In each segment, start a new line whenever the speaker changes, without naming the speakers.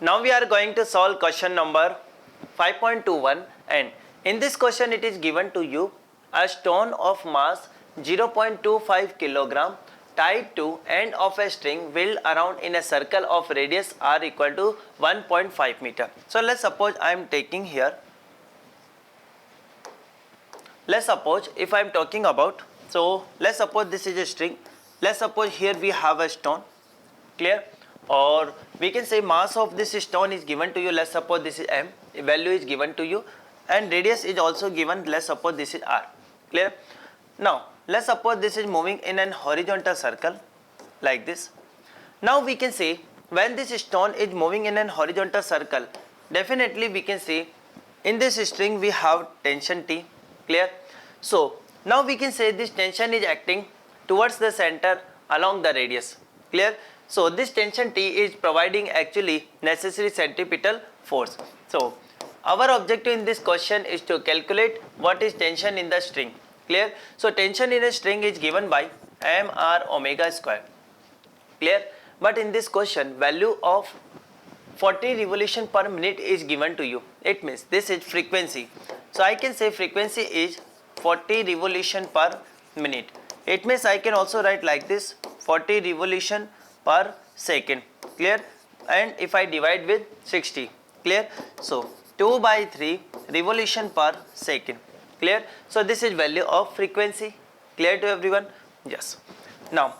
Now we are going to solve question number 5.21, and in this question it is given to you a stone of mass 0.25 kilogram tied to end of a string wheeled around in a circle of radius r equal to 1.5 meter. So let's suppose I am taking here, let's suppose if I am talking about, so let's suppose this is a string, let's suppose here we have a stone, clear, or we can say mass of this stone is given to you, let's suppose this is m, value is given to you, and radius is also given, let's suppose this is r, clear. Now let's suppose this is moving in an horizontal circle like this. Now we can say when this stone is moving in an horizontal circle, definitely we can say in this string we have tension T, clear. So now we can say this tension is acting towards the center along the radius, clear. So this tension T is providing actually necessary centripetal force. So our objective in this question is to calculate what is tension in the string, clear. So tension in a string is given by mr omega square, clear. But in this question value of 40 revolution per minute is given to you. It means this is frequency. So I can say frequency is 40 revolution per minute. It means I can also write like this, 40 revolution per second, clear. And if I divide with 60, clear. So 2 by 3 revolution per second, clear. So this is value of frequency, clear to everyone? Yes. Now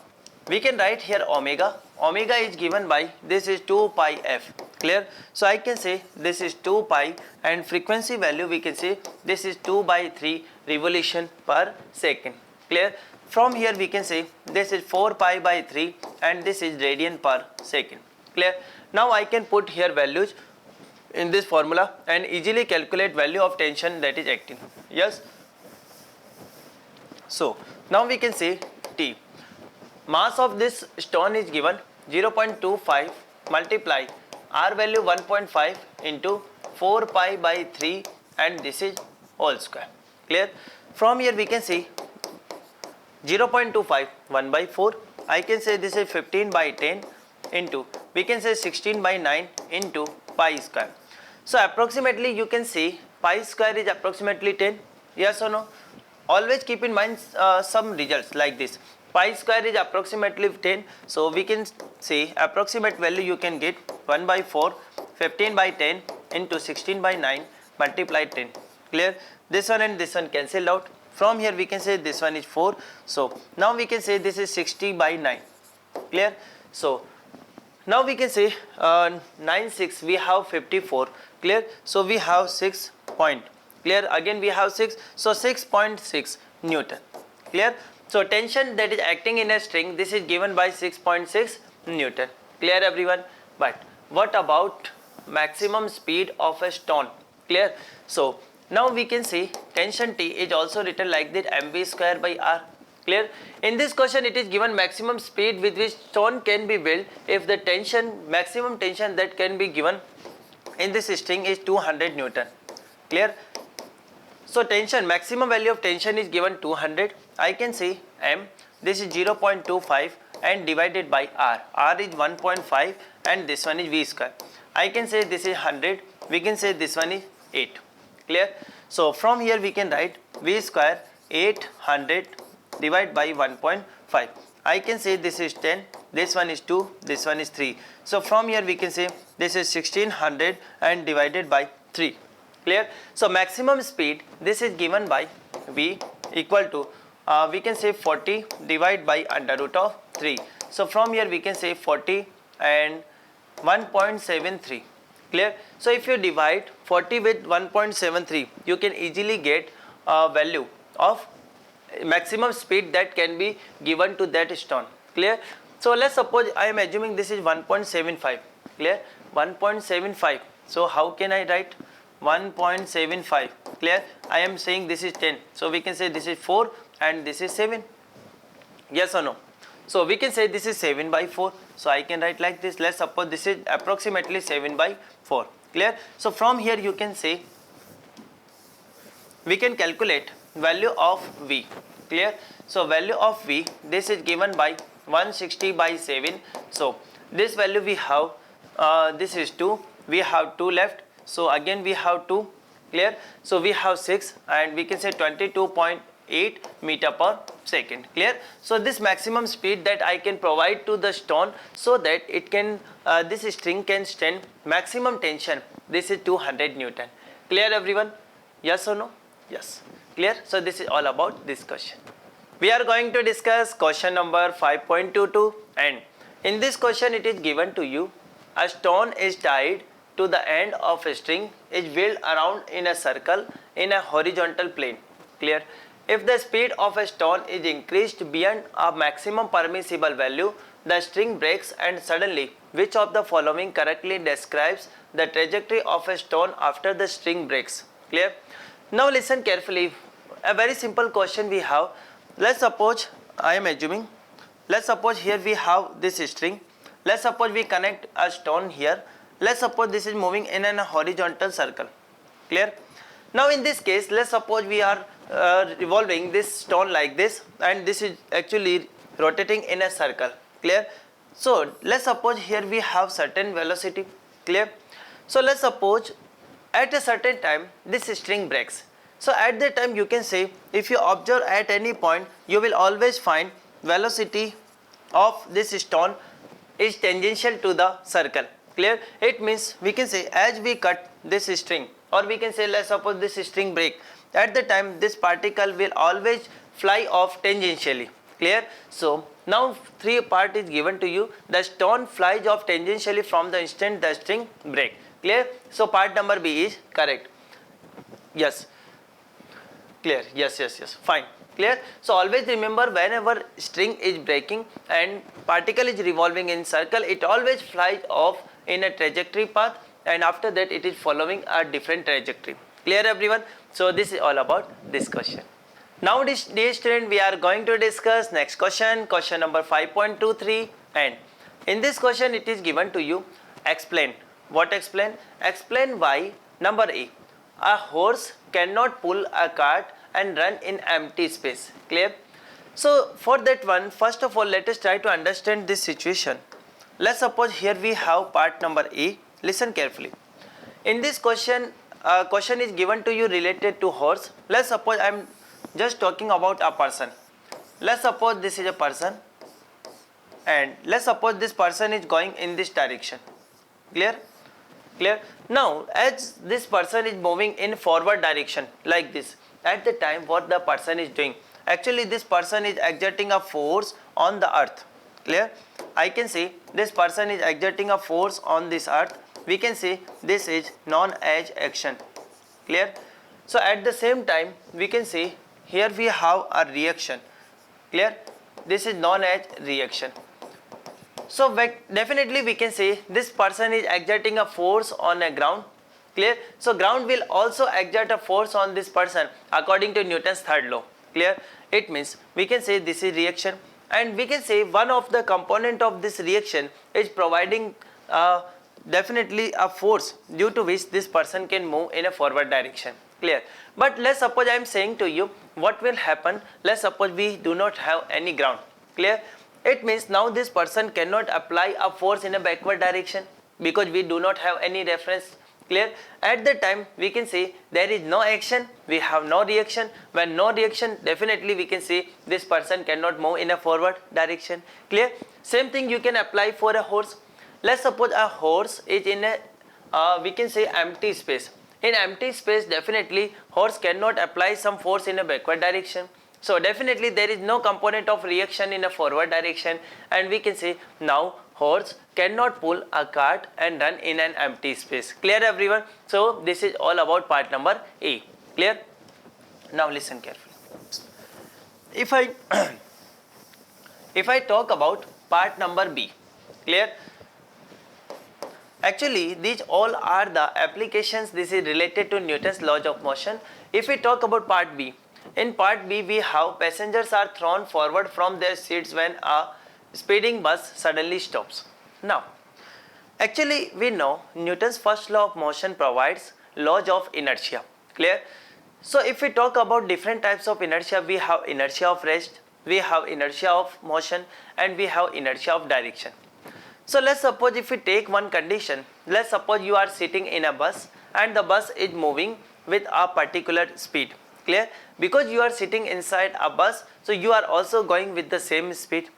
we can write here omega. Omega is given by, this is 2 pi f, clear. So I can say this is 2 pi, and frequency value we can say this is 2 by 3 revolution per second, clear. From here we can say this is 4 pi by 3 and this is radian per second, clear. Now I can put here values in this formula and easily calculate value of tension that is acting. Yes. So now we can say T. Mass of this stone is given 0.25 multiply r value 1.5 into 4 pi by 3 and this is whole square, clear. From here we can see 0.25 1 by 4, I can say this is 15 by 10 into, we can say 16 by 9 into pi square. So approximately you can see pi square is approximately 10, yes or no? Always keep in mind some results like this. Pi square is approximately 10, so we can say approximate value you can get 1 by 4, 15 by 10 into 16 by 9 multiplied 10, clear. This one and this one cancelled out. From here we can say this one is 4, so now we can say this is 60 by 9, clear. So now we can say 9 6 we have 54, clear. So we have 6 point, clear. Again we have 6, so 6.6 Newton, clear. So tension that is acting in a string, this is given by 6.6 Newton, clear everyone. But what about maximum speed of a stone, clear. So now we can see tension T is also written like that, mv square by r, clear. In this question it is given maximum speed with which stone can be wheeled if the tension, maximum tension that can be given in this string is 200 Newton, clear. So tension, maximum value of tension is given 200. I can say m, this is 0.25 and divided by r, r is 1.5 and this one is v square. I can say this is 100, we can say this one is 8, clear. So from here we can write v square 800 divided by 1.5. I can say this is 10, this one is 2, this one is 3. So from here we can say this is 1600 and divided by 3, clear. So maximum speed, this is given by v equal to we can say 40 divided by under root of 3. So from here we can say 40 and 1.73, clear. So if you divide 40 with 1.73, you can easily get a value of maximum speed that can be given to that stone, clear. So let's suppose I am assuming this is 1.75, clear, 1.75. So how can I write 1.75, clear. I am saying this is 10, so we can say this is 4 and this is 7, yes or no? So we can say this is 7 by 4, so I can write like this. Let's suppose this is approximately 7 by 4, clear. So from here you can say we can calculate value of v, clear. So value of v, this is given by 160 by 7. So this value we have this is 2, we have 2 left, so again we have 2, clear. So we have 6 and we can say 22.8 meter per second, clear. So this maximum speed that I can provide to the stone so that it can this string can stand maximum tension, this is 200 Newton, clear everyone, yes or no? Yes, clear. So this is all about this question. We are going to discuss question number 5.22, and in this question it is given to you, a stone is tied to the end of a string is wheeled around in a circle in a horizontal plane, clear. If the speed of a stone is increased beyond a maximum permissible value, the string breaks, and suddenly which of the following correctly describes the trajectory of a stone after the string breaks, clear. Now listen carefully, a very simple question we have. Let's suppose, I am assuming, let's suppose here we have this string, let's suppose we connect a stone here, let's suppose this is moving in a horizontal circle, clear. Now in this case, let's suppose we are revolving this stone like this, and this is actually rotating in a circle, clear. So let's suppose here we have certain velocity, clear. So let's suppose at a certain time this string breaks. So at that time you can say, if you observe at any point, you will always find velocity of this stone is tangential to the circle, clear. It means we can say as we cut this string, or we can say let's suppose this string break, at the time this particle will always fly off tangentially, clear. So now 3 part is given to you, the stone flies off tangentially from the instant the string break, clear. So part number B is correct, yes, clear, yes, fine, clear. So always remember, whenever string is breaking and particle is revolving in circle, it always flies off in a trajectory path, and after that it is following a different trajectory, clear everyone. So this is all about this question. Now dear student, we are going to discuss next question, question number 5.23, and in this question it is given to you, explain. What explain? Explain why number a horse cannot pull a cart and run in empty space, clear. So for that one, first of all let us try to understand this situation. Let's suppose here we have part number A, listen carefully. In this question, question is given to you related to horse. Let's suppose I am just talking about a person. Let's suppose this is a person, and let's suppose this person is going in this direction, clear. Now as this person is moving in forward direction like this, at the time what the person is doing, actually this person is exerting a force on the earth, clear. I can say this person is exerting a force on this earth, we can say this is known as action, clear. So at the same time we can say here we have a reaction, clear. This is known as reaction. So definitely we can say this person is exerting a force on a ground, clear. So ground will also exert a force on this person according to Newton's third law, clear. It means we can say this is reaction, and we can say one of the component of this reaction is providing definitely a force due to which this person can move in a forward direction, clear. But let's suppose I am saying to you what will happen, let's suppose we do not have any ground, clear. It means now this person cannot apply a force in a backward direction because we do not have any reference, clear. At that time we can say there is no action, we have no reaction. When no reaction, definitely we can say this person cannot move in a forward direction, clear. Same thing you can apply for a horse. Let's suppose a horse is in a we can say empty space. In empty space, definitely horse cannot apply some force in a backward direction. So definitely there is no component of reaction in a forward direction, and we can say now horse cannot pull a cart and run in an empty space, clear everyone. So this is all about part number A, clear. Now listen carefully. If I talk about part number B, clear. Actually these all are the applications, this is related to Newton's laws of motion. If we talk about part B, in part B we have passengers are thrown forward from their seats when a speeding bus suddenly stops. Now actually we know Newton's first law of motion provides laws of inertia, clear. So if we talk about different types of inertia, we have inertia of rest, we have inertia of motion, and we have inertia of direction. So let's suppose if we take one condition, let's suppose you are sitting in a bus and the bus is moving with a particular speed. Clear? Because you are sitting inside a bus, so you are also going with the same speed.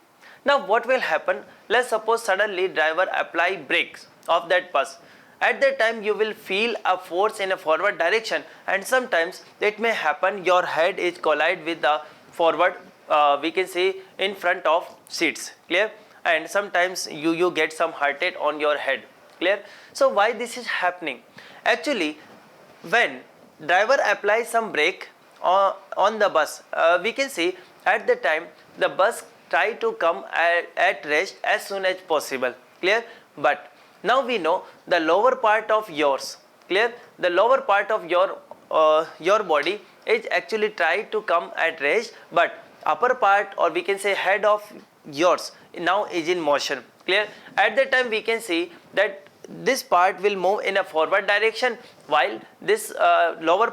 Now what will happen? Let's suppose suddenly driver apply brakes of that bus. At that time you will feel a force in a forward direction, and sometimes it may happen your head is collide with the forward we can say in front of seats. Clear? And sometimes you get some heart rate on your head. Clear? So why this is happening? Actually, when driver applies some brake on the bus, we can see at the time the bus try to come at rest as soon as possible. Clear? But now we know the lower part of yours, clear, the lower part of your body is actually try to come at rest, but upper part, or we can say head of yours, now is in motion. Clear? At that time we can see that this part will move in a forward direction, while this lower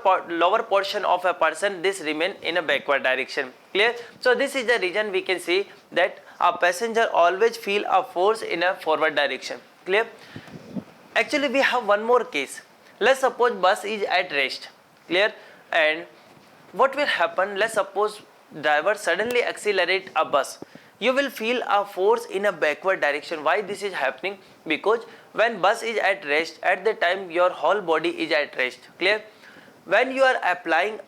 portion of a person, this remain in a backward direction. Clear? So this is the reason we can see that a passenger always feel a force in a forward direction. Clear? Actually we have one more case. Let's suppose bus is at rest. Clear? And what will happen? Let's suppose driver suddenly accelerate a bus. You will feel a force in a backward direction. Why this is happening? Because when bus is at rest, at the time your whole body is at rest. Clear? When you are applying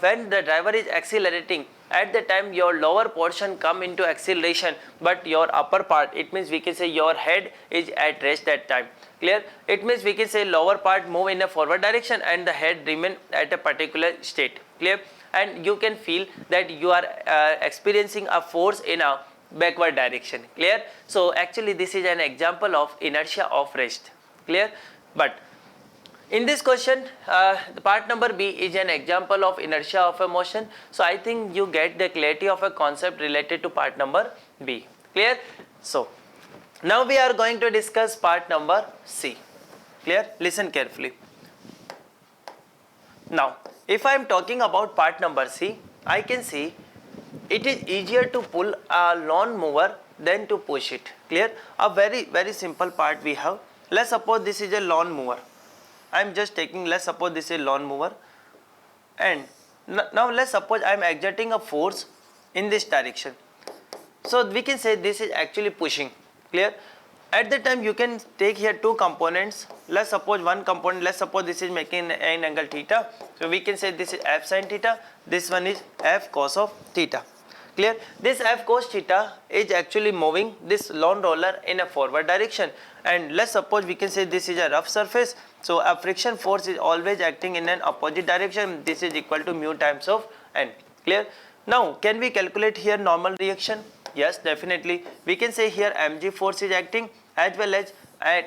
when the driver is accelerating, at the time your lower portion come into acceleration, but your upper part, it means we can say your head is at rest that time. Clear? It means we can say lower part move in a forward direction and the head remain at a particular state. Clear? And you can feel that you are experiencing a force in a backward direction. Clear? So actually this is an example of inertia of rest. Clear? But in this question, the part number B is an example of inertia of a motion. So I think you get the clarity of a concept related to part number B. Clear? So now we are going to discuss part number C. Clear? Listen carefully. Now, if I am talking about part number C, I can see it is easier to pull a lawn mower than to push it. Clear? A very simple part we have. Let's suppose this is a lawn mower. I am just taking, let's suppose this is a lawn mower, and now let's suppose I am exerting a force in this direction. So we can say this is actually pushing. Clear? At the time you can take here two components. Let's suppose one component, let's suppose this is making an angle theta. So we can say this is f sin theta, this one is f cos of theta. Clear? This f cos theta is actually moving this lawn roller in a forward direction, and let's suppose we can say this is a rough surface. So a friction force is always acting in an opposite direction. This is equal to mu times of n. Clear? Now can we calculate here normal reaction? Yes, definitely. We can say here mg force is acting as well as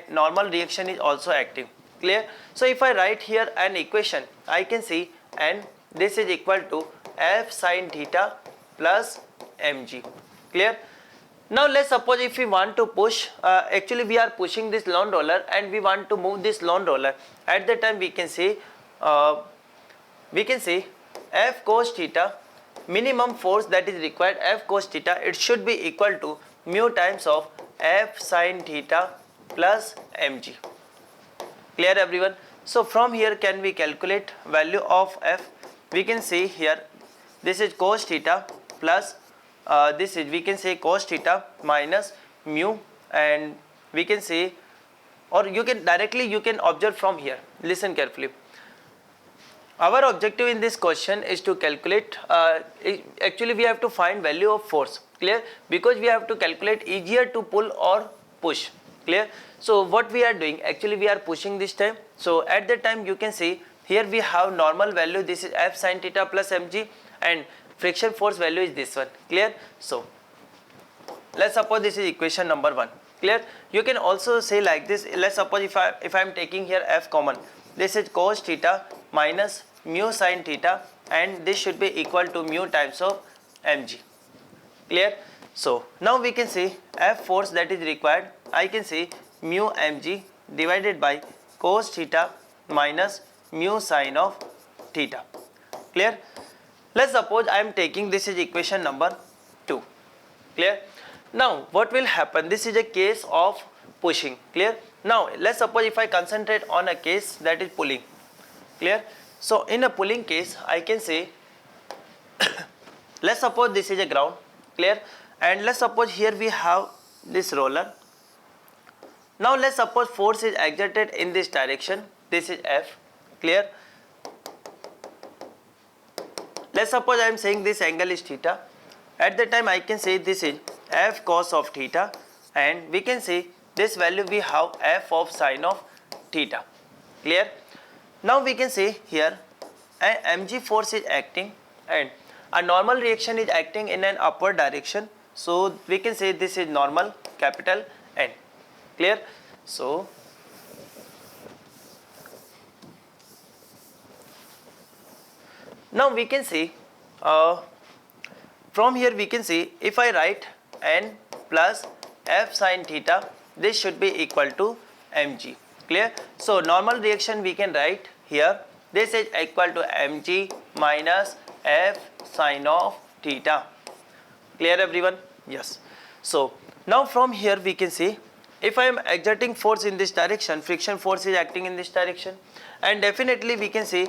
normal reaction is also acting. Clear? So if I write here an equation, I can see n, this is equal to f sin theta plus mg. Clear? Now let's suppose if we want to push, actually we are pushing this lawn roller and we want to move this lawn roller. At that time we can say f cos theta, minimum force that is required, f cos theta, it should be equal to mu times of f sin theta plus mg. Clear everyone? So from here can we calculate value of f? We can see here this is cos theta plus this is, we can say, cos theta minus mu, and we can say, or you can directly you can observe from here. Listen carefully. Our objective in this question is to calculate, actually we have to find value of force. Clear? Because we have to calculate easier to pull or push. Clear? So what we are doing, actually we are pushing this time. So at that time you can see here we have normal value, this is f sin theta plus mg, and friction force value is this one. Clear? So let's suppose this is equation number 1. Clear? You can also say like this. Let's suppose if I am taking here f common, this is cos theta minus mu sin theta, and this should be equal to mu times of mg. Clear? So now we can see f force that is required, I can say mu mg divided by cos theta minus mu sin of theta. Clear? Let's suppose I am taking, this is equation number 2. Clear? Now what will happen? This is a case of pushing. Clear? Now let's suppose if I concentrate on a case that is pulling. Clear? So in a pulling case I can say let's suppose this is a ground. Clear? And let's suppose here we have this roller. Now let's suppose force is exerted in this direction. This is F. Clear? Let's suppose I am saying this angle is theta. At the time I can say this is F cos of theta, and we can say this value we have F of sine of theta. Clear? Now we can say here an mg force is acting and a normal reaction is acting in an upward direction. So we can say this is normal, capital N. Clear? So now we can see from here we can see if I write N plus F sine theta, this should be equal to mg. Clear? So normal reaction we can write here, this is equal to mg minus F sine of theta. Clear everyone? Yes. So now from here we can see if I am exerting force in this direction, friction force is acting in this direction, and definitely we can see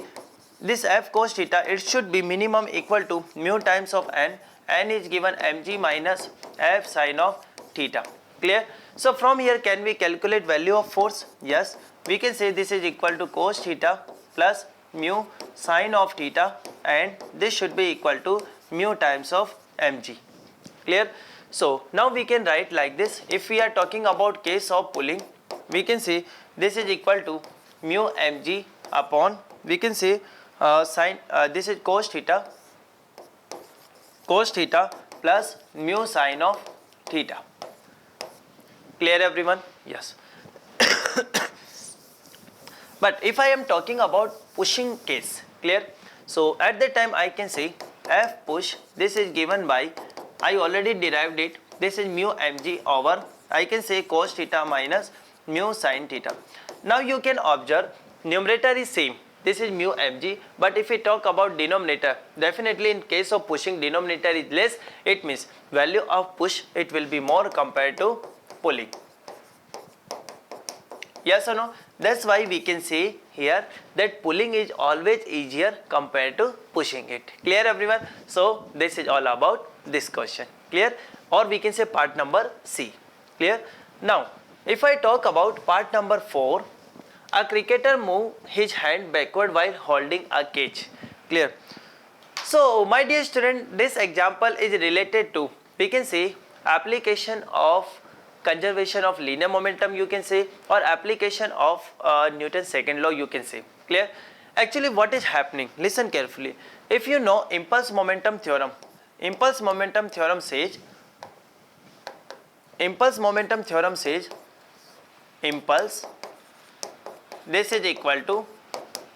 this F cos theta, it should be minimum equal to mu times of N. N is given mg minus F sine of theta. Clear? So from here can we calculate value of force? Yes. We can say this is equal to cos theta plus mu sine of theta, and this should be equal to mu times of mg. Clear? So now we can write like this. If we are talking about case of pulling, we can say this is equal to mu mg upon, we can say sine, this is cos theta plus mu sine of theta. Clear everyone? Yes. But if I am talking about pushing case, clear? So at that time I can say F push, this is given by, I already derived it, this is mu mg over, I can say cos theta minus mu sine theta. Now you can observe numerator is same, this is mu mg, but if we talk about denominator, definitely in case of pushing denominator is less, it means value of push it will be more compared to pulling. Yes or no? That's why we can say here that pulling is always easier compared to pushing it. Clear everyone? So this is all about this question. Clear? Or we can say part number C. Clear? Now if I talk about part number 4, a cricketer move his hand backward while holding a catch. Clear? So my dear student, this example is related to, we can say, application of conservation of linear momentum, you can say, or application of Newton's second law, you can say. Clear? Actually what is happening, listen carefully. If you know impulse momentum theorem says impulse, this is equal to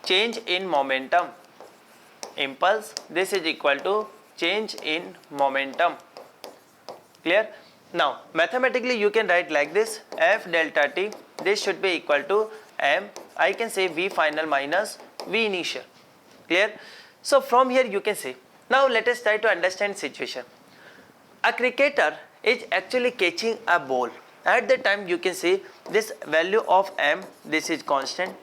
change in momentum. Impulse, this is equal to change in momentum. Clear? Now mathematically you can write like this, F delta t, this should be equal to m, I can say V final minus V initial. Clear? So from here you can say, now let us try to understand situation. A cricketer is actually catching a ball. At the time you can say this value of m, this is constant.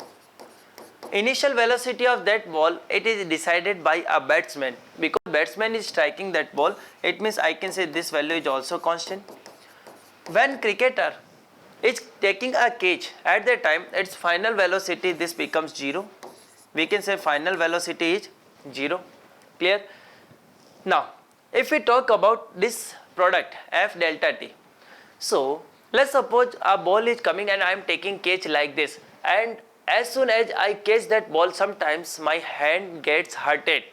Initial velocity of that ball, it is decided by a batsman, because batsman is striking that ball, it means I can say this value is also constant. When cricketer is taking a catch, at that time its final velocity, this becomes 0. We can say final velocity is 0. Clear? Now if we talk about this product F delta t, so let's suppose a ball is coming and I am taking catch like this, and as soon as I catch that ball, sometimes my hand gets hurted.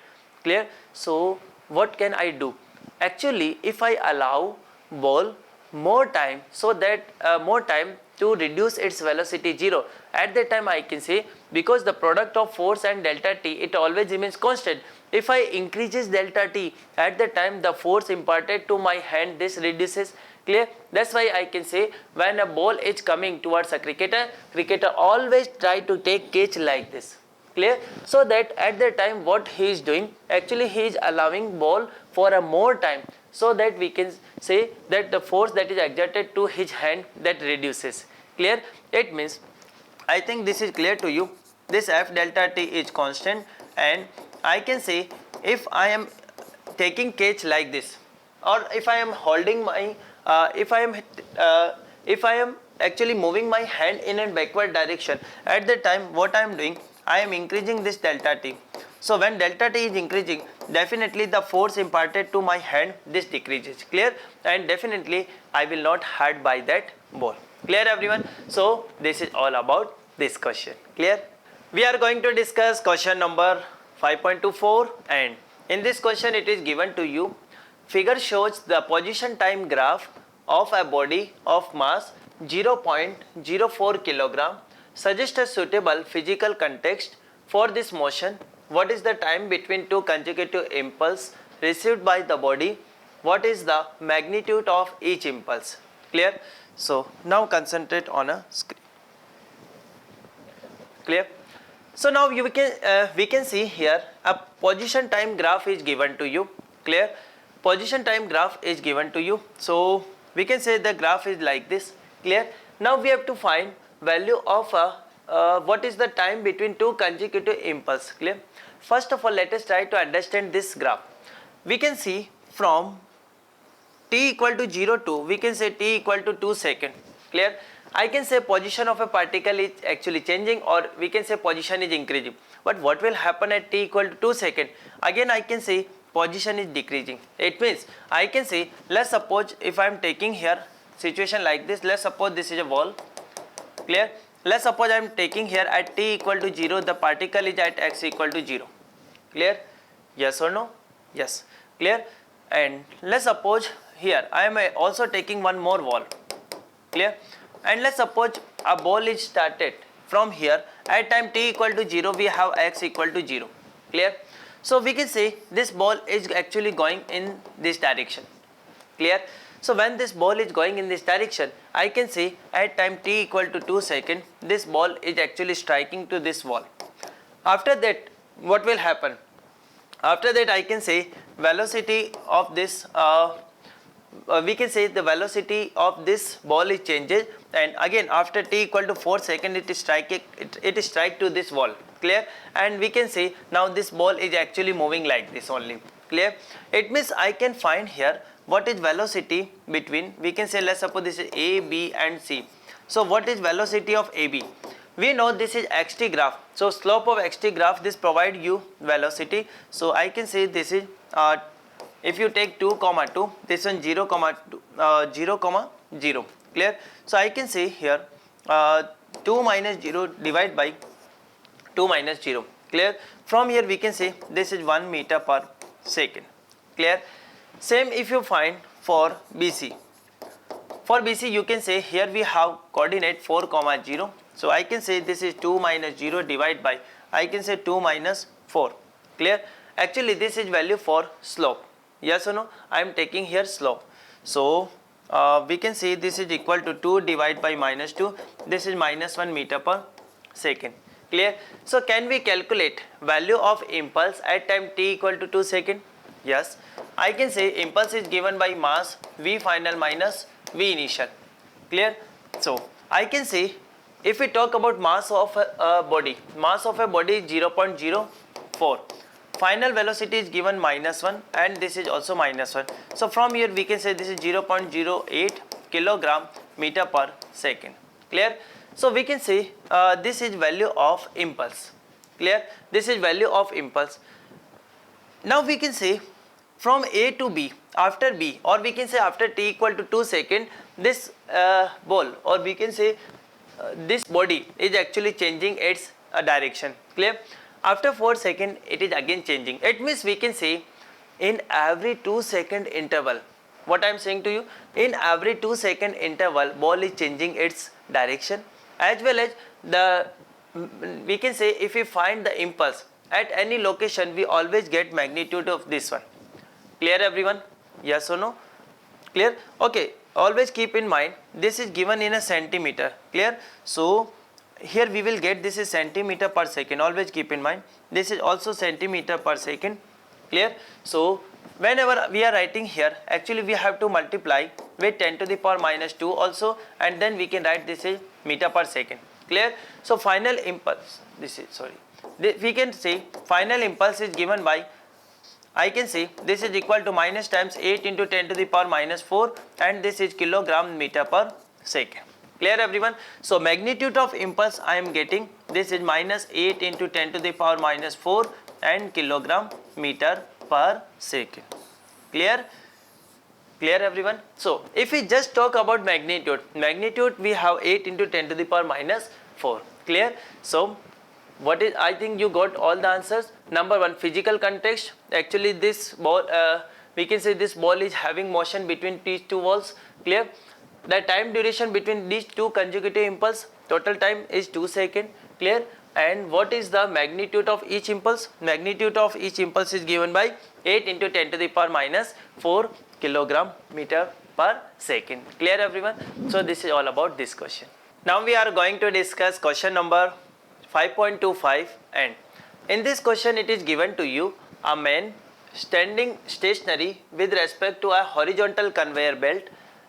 Clear? So what can I do? Actually if I allow ball more time, so that more time to reduce its velocity 0, at that time I can say, because the product of force and delta t, it always remains constant. If I increases delta t, at that time the force imparted to my hand, this reduces. Clear? That's why I can say when a ball is coming towards a cricketer always try to take catch like this. Clear? So that at that time what he is doing, actually he is allowing ball for a more time, so that we can say that the force that is exerted to his hand that reduces. Clear? It means, I think this is clear to you. This F delta T is constant, and I can say if I am taking cage like this, or if I am holding my if I am actually moving my hand in a backward direction, at that time what I am doing, I am increasing this delta T. So when delta T is increasing, definitely the force imparted to my hand this decreases. Clear? And definitely I will not hurt by that ball. Clear everyone? So this is all about this question. Clear? We are going to discuss question number 5.24, and in this question it is given to you. Figure shows the position time graph of a body of mass 0.04 kilogram. Suggest a suitable physical context for this motion. What is the time between two consecutive impulses received by the body? What is the magnitude of each impulse? Clear? So now concentrate on a screen. Clear? So now we can see here a position time graph is given to you. Clear? Position time graph is given to you. So we can say the graph is like this. Clear? Now we have to find value of what is the time between two consecutive impulses. Clear? First of all, let us try to understand this graph. We can see from t equal to 0 to, we can say t equal to 2 seconds. Clear? I can say position of a particle is actually changing, or we can say position is increasing. But what will happen at t equal to 2 seconds? Again I can say position is decreasing. It means I can say, let's suppose if I am taking here situation like this, let's suppose this is a wall. Clear? Let's suppose I am taking here at t equal to 0, the particle is at x equal to 0. Clear? Yes or no? Yes. Clear? And let's suppose here I am also taking one more wall. Clear? And let's suppose a ball is started from here at time t equal to 0, we have x equal to 0. Clear? So we can say this ball is actually going in this direction. Clear? So when this ball is going in this direction, I can say at time t equal to 2 seconds, this ball is actually striking to this wall. After that, what will happen? After that I can say velocity of this we can say the velocity of this ball is changes, and again after t equal to 4 seconds it is strike to this wall. Clear? And we can say now this ball is actually moving like this only. Clear? It means I can find here what is velocity between, we can say, let's suppose this is A, B and C. So what is velocity of AB? We know this is xt graph. So slope of xt graph, this provide you velocity. So I can say this is if you take 2 comma 2, this one 0 comma 0. Clear? So I can say here 2 minus 0 divided by 2 minus 0. Clear? From here we can say this is 1 meter per second. Clear? Same if you find for BC. For BC you can say here we have coordinate 4 comma 0. So I can say this is 2 minus 0 divided by, I can say 2 minus 4. Clear? Actually this is value for slope. Yes or no? I am taking here slope. So we can say this is equal to 2 divided by minus 2. This is minus 1 meter per second. Clear? So can we calculate value of impulse at time t equal to 2 seconds? Yes. I can say impulse is given by mass V final minus V initial. Clear? So I can say if we talk about mass of a body, mass of a body is 0.04. Final velocity is given minus 1, and this is also minus 1. So from here we can say this is 0.08 kilogram meter per second. Clear? So we can say this is value of impulse. Clear? This is value of impulse. Now we can say from A to B, after B, or we can say after t equal to 2 seconds, this ball, or we can say this body is actually changing its direction. Clear? After 4 seconds it is again changing. It means we can say in every 2 second interval, what I am saying to you, in every 2 second interval ball is changing its direction, as well as the, we can say if we find the impulse at any location, we always get magnitude of this one. Clear everyone? Yes or no? Clear? Okay, always keep in mind this is given in a centimeter. Clear? So here we will get this is centimeter per second. Always keep in mind this is also centimeter per second. Clear? So whenever we are writing here, actually we have to multiply with 10 to the power minus 2 also, and then we can write this is meter per second. Clear? So final impulse, we can say final impulse is given by, I can say this is equal to minus times 8 into 10 to the power minus 4, and this is kilogram meter per second. Clear everyone? So magnitude of impulse I am getting, this is minus 8 into 10 to the power minus 4 and kilogram meter per second. Clear? Clear everyone? So if we just talk about magnitude we have 8 into 10 to the power minus 4. Clear? So what is, I think you got all the answers. Number one, physical context. Actually this ball, we can say this ball is having motion between these two walls. Clear? The time duration between these two consecutive impulse, total time is 2 seconds. Clear? And what is the magnitude of each impulse? Magnitude of each impulse is given by 8 into 10 to the power minus 4 kilogram meter per second. Clear everyone? So this is all about this question. Now we are going to discuss question number 5.25, and in this question it is given to you a man standing stationary with respect to a horizontal conveyor belt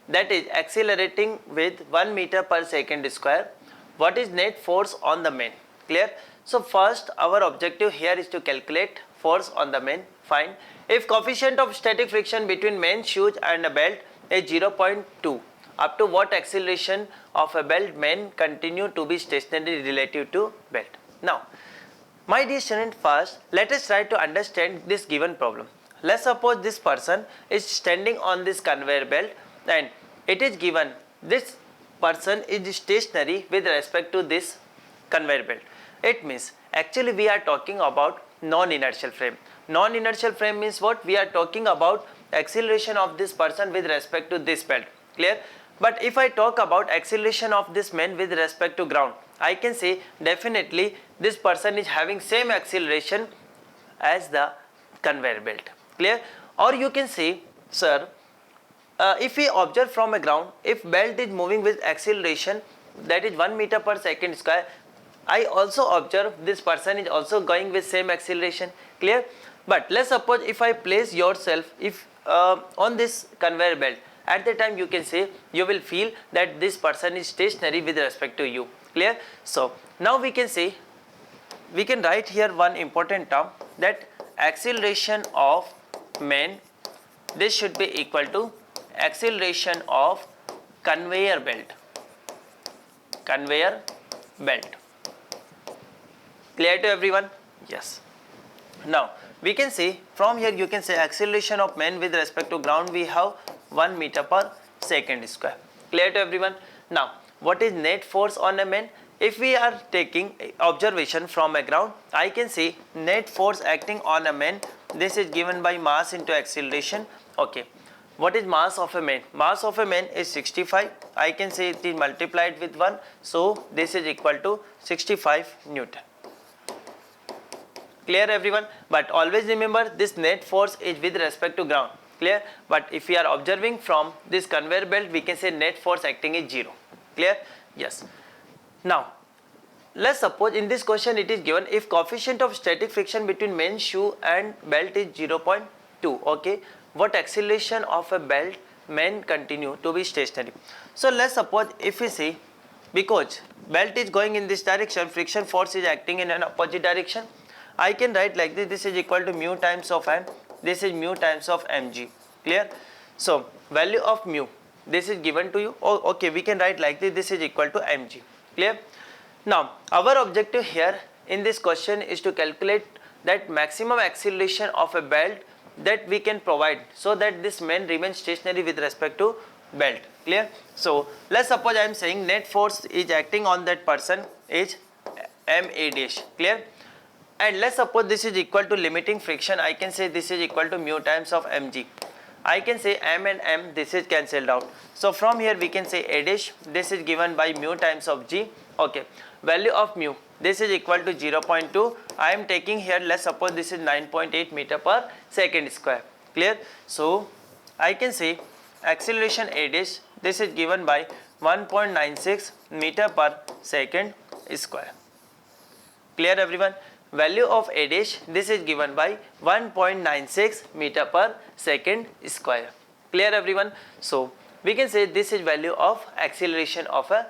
that is accelerating with 1 meter per second square. What is net force on the man? Clear? So first our objective here is to calculate force on the man. Fine. If coefficient of static friction between man's shoes and a belt is 0.2, up to what acceleration of a belt man continue to be stationary relative to belt? Now, my dear student, first let us try to understand this given problem. Let's suppose this person is standing on this conveyor belt and it is given this person is stationary with respect to this conveyor belt. It means actually we are talking about non-inertial frame. Non-inertial frame means what? We are talking about acceleration of this person with respect to this belt. Clear? But if I talk about acceleration of this man with respect to ground, I can say definitely this person is having same acceleration as the conveyor belt. Clear? Or you can say, sir, if we observe from a ground, if belt is moving with acceleration that is 1 meter per second square, I also observe this person is also going with same acceleration. Clear? But let's suppose if I place yourself on this conveyor belt, at the time you can say you will feel that this person is stationary with respect to you. Clear? So now we can say, we can write here one important term, that acceleration of man, this should be equal to acceleration of conveyor belt. Conveyor belt. Clear to everyone? Yes. Now we can say from here you can say acceleration of man with respect to ground we have 1 meter per second square. Clear to everyone? Now what is net force on a man? If we are taking observation from a ground, I can say net force acting on a man, this is given by mass into acceleration. Okay. What is mass of a man? Mass of a man is 65. I can say it is multiplied with 1. So this is equal to 65 Newton. Clear everyone? But always remember this net force is with respect to ground. Clear? But if we are observing from this conveyor belt, we can say net force acting is 0. Clear? Yes. Now let's suppose in this question it is given if coefficient of static friction between man's shoe and belt is 0.2. Okay. What acceleration of a belt man continue to be stationary? So let's suppose if we see, because belt is going in this direction, friction force is acting in an opposite direction, I can write like this, this is equal to mu times of m, this is mu times of mg. Clear? So value of mu, this is given to you. Oh, okay, we can write like this, this is equal to mg. Clear? Now our objective here in this question is to calculate that maximum acceleration of a belt that we can provide so that this man remains stationary with respect to belt. Clear? So let's suppose I am saying net force is acting on that person is ma dash. Clear? And let's suppose this is equal to limiting friction, I can say this is equal to mu times of mg. I can say m and m, this is cancelled out. So from here we can say a dash, this is given by mu times of g. Okay. Value of mu, this is equal to 0.2. I am taking here, let's suppose this is 9.8 meter per second square. Clear? So I can say acceleration a dash, this is given by 1.96 meter per second square. Clear everyone? value of A dash, this is given by 1.96 meter per second square. Clear everyone? So we can say this is value of acceleration of a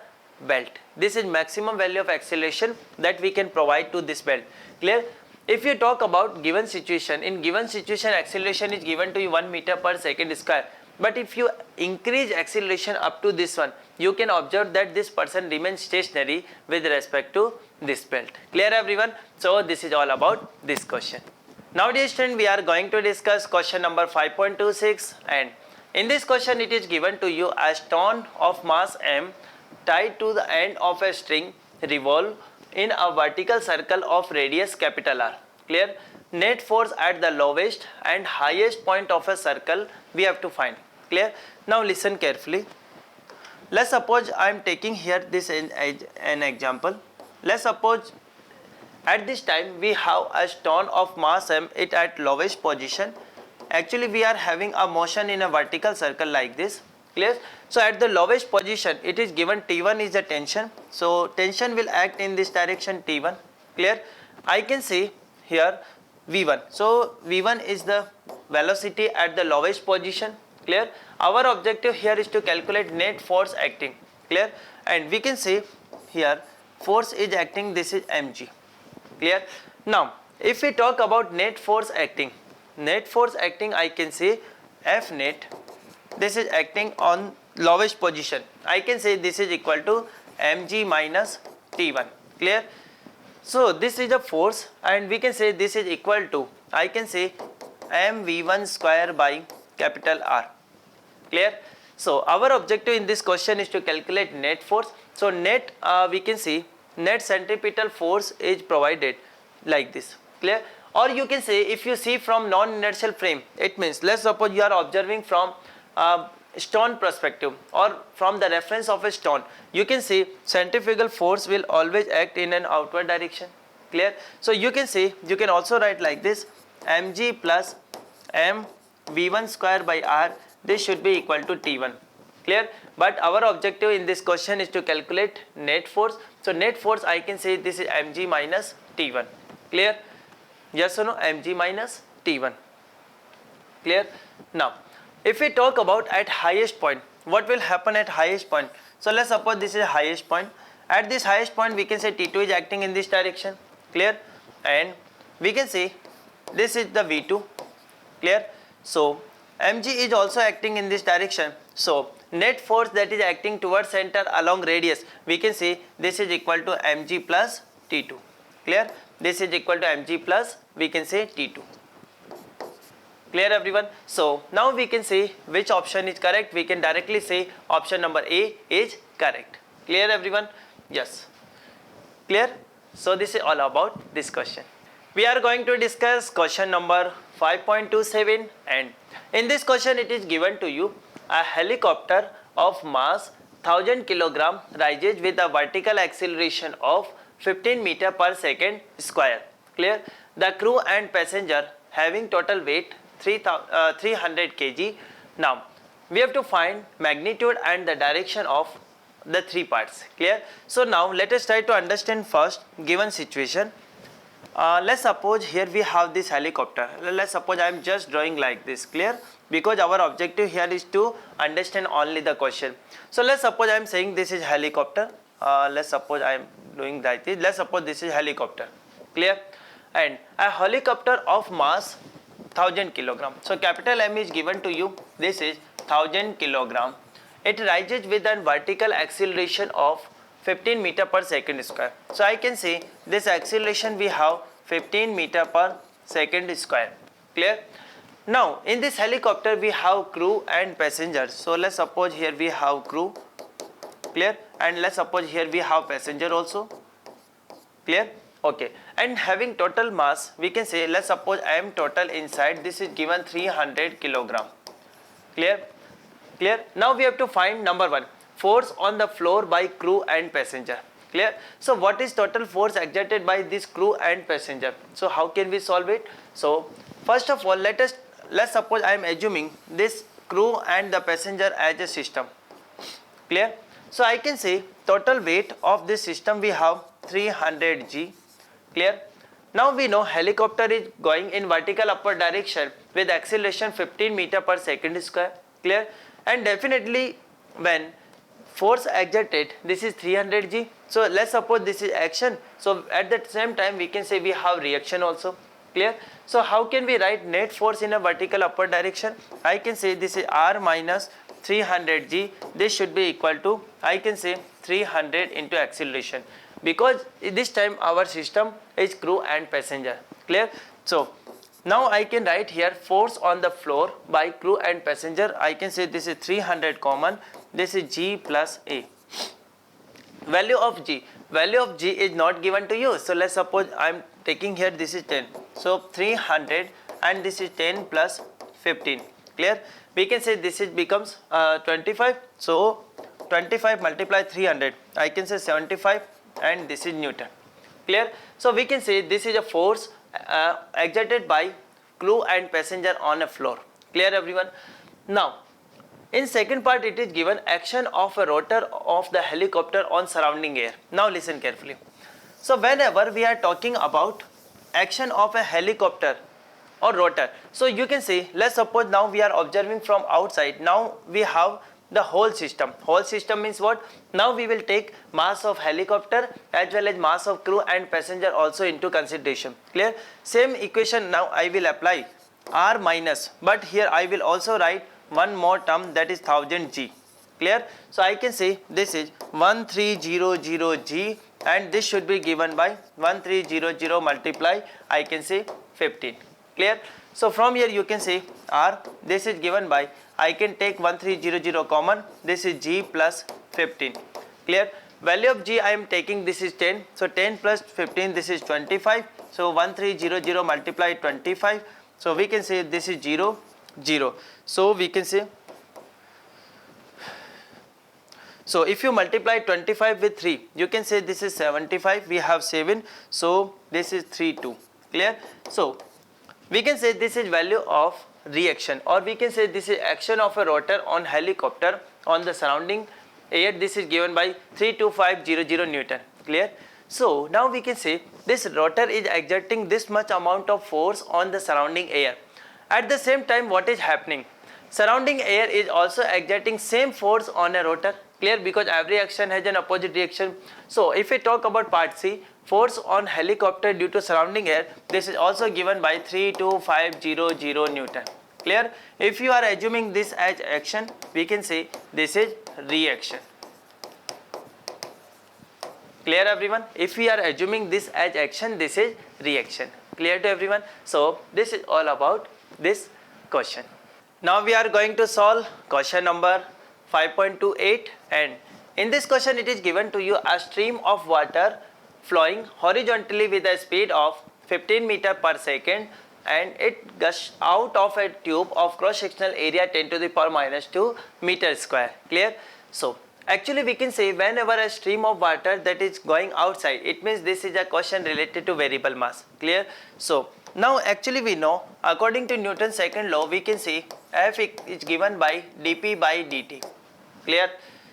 belt. This is maximum value of acceleration that we can provide to this belt. Clear? If you talk about given situation, in given situation acceleration is given to you 1 meter per second square. But if you increase acceleration up to this one, you can observe that this person remains stationary with respect to this belt. Clear everyone? So this is all about this question. Now dear student, we are going to discuss question number 5.26, and in this question it is given to you a stone of mass m tied to the end of a string revolve in a vertical circle of radius capital R. Clear? Net force at the lowest and highest point of a circle we have to find. Clear? Now listen carefully. Let's suppose I am taking here this as an example. Let's suppose at this time we have a stone of mass m, it at lowest position. Actually we are having a motion in a vertical circle like this. Clear? So at the lowest position it is given T1 is the tension. So tension will act in this direction T1. Clear? I can see here V1. So V1 is the velocity at the lowest position. Clear? Our objective here is to calculate net force acting. Clear? And we can say here force is acting, this is mg. Clear? Now if we talk about net force acting I can say F net, this is acting on lowest position. I can say this is equal to mg minus T1. Clear? So this is the force, and we can say this is equal to, I can say mv1 square by capital R. Clear? So our objective in this question is to calculate net force. So net we can see net centripetal force is provided like this. Clear? Or you can say if you see from non-inertial frame, it means let's suppose you are observing from stone perspective or from the reference of a stone, you can see centrifugal force will always act in an outward direction. Clear? So you can say, you can also write like this, mg plus m v1 square by r, this should be equal to T1. Clear? But our objective in this question is to calculate net force. So net force I can say this is mg minus T1. Clear? Yes or no? Mg minus T1. Clear? Now if we talk about at highest point, what will happen at highest point? So let's suppose this is highest point. At this highest point we can say T2 is acting in this direction. Clear? And we can say this is the V2. Clear? So mg is also acting in this direction. So net force that is acting towards center along radius, we can say this is equal to mg plus T2. Clear? This is equal to mg plus, we can say T2. Clear everyone? So now we can say which option is correct. We can directly say option number A is correct. Clear everyone? Yes. Clear? So this is all about this question. We are going to discuss question number 5.27, and in this question it is given to you a helicopter of mass 1000 kg rises with a vertical acceleration of 15 meter per second square. Clear? The crew and passenger having total weight 300 kg. Now we have to find magnitude and the direction of the three parts. Clear? So now let us try to understand first given situation. Let's suppose here we have this helicopter. Let's suppose I am just drawing like this. Clear? Because our objective here is to understand only the question. So let's suppose I am saying this is helicopter. Let's suppose I am doing like this. Let's suppose this is helicopter. Clear? And a helicopter of mass 1000 kg. So capital M is given to you. This is 1000 kg. It rises with a vertical acceleration of 15 meter per second square. So I can say this acceleration we have 15 meter per second square. Clear? Now in this helicopter we have crew and passengers. So let's suppose here we have crew. Clear? And let's suppose here we have passenger also. Clear? Okay. And having total mass, we can say let's suppose I am total inside, this is given 300 kg. Clear? Clear? Now we have to find number one, force on the floor by crew and passenger. Clear? So what is total force exerted by this crew and passenger? So how can we solve it? So first of all, let's suppose I am assuming this crew and the passenger as a system. Clear? So I can say total weight of this system we have 300 g. Clear? Now we know helicopter is going in vertical upward direction with acceleration 15 meter per second square, clear? And definitely when force exerted, this is 300 g. So let's suppose this is action, so at the same time we can say we have reaction also, clear? So how can we write net force in a vertical upward direction? I can say this is r minus 300 g. This should be equal to, I can say 300 into acceleration, because this time our system is crew and passenger, clear? So now I can write here force on the floor by crew and passenger. I can say this is 300 common, this is g plus a. Value of g is not given to you, so let's suppose I am taking here, this is 10, so 300 and this is 10 plus 15, clear? We can say this is becomes 25, so 25 multiply 300, I can say 75, and this is Newton, clear? So we can say this is a force exerted by crew and passenger on a floor, clear everyone? Now in second part it is given action of a rotor of the helicopter on surrounding air. Now listen carefully. So whenever we are talking about action of a helicopter or rotor, so you can see, let's suppose now we are observing from outside, now we have the whole system. Whole system means what? Now we will take mass of helicopter as well as mass of crew and passenger also into consideration, clear? Same equation now I will apply, r minus, but here I will also write one more term, that is 1000 g, clear? So I can say this is 1300 g, and this should be given by 1300 multiply, I can say 15, clear? So from here you can say r, this is given by, I can take 1300 common, this is g plus 15, clear? Value of g I am taking, this is 10, so 10 plus 15, this is 25, so 1300 multiply 25, so we can say this is 0, 0. So we can say, so if you multiply 25 with 3, you can say this is 75, we have 7, so this is 3, 2, clear? So we can say this is value of reaction, or we can say this is action of a rotor on helicopter on the surrounding air. This is given by 32500 Newton, clear? So now we can say this rotor is exerting this much amount of force on the surrounding air. At the same time, what is happening? Surrounding air is also exerting same force on a rotor, clear? Because every action has an opposite reaction. So if we talk about part C, force on helicopter due to surrounding air, this is also given by 32500 Newton, clear? If you are assuming this as action, we can say this is reaction, clear everyone? If we are assuming this as action, this is reaction, clear to everyone? So this is all about this question. Now we are going to solve question number 5.28, and in this question it is given to you a stream of water flowing horizontally with a speed of 15 meter per second, and it gushes out of a tube of cross-sectional area 10 to the power minus 2 meter square, clear? So actually we can say whenever a stream of water that is going outside, it means this is a question related to variable mass, clear? So now actually we know, according to Newton's second law, we can say F is given by dp by dt, clear?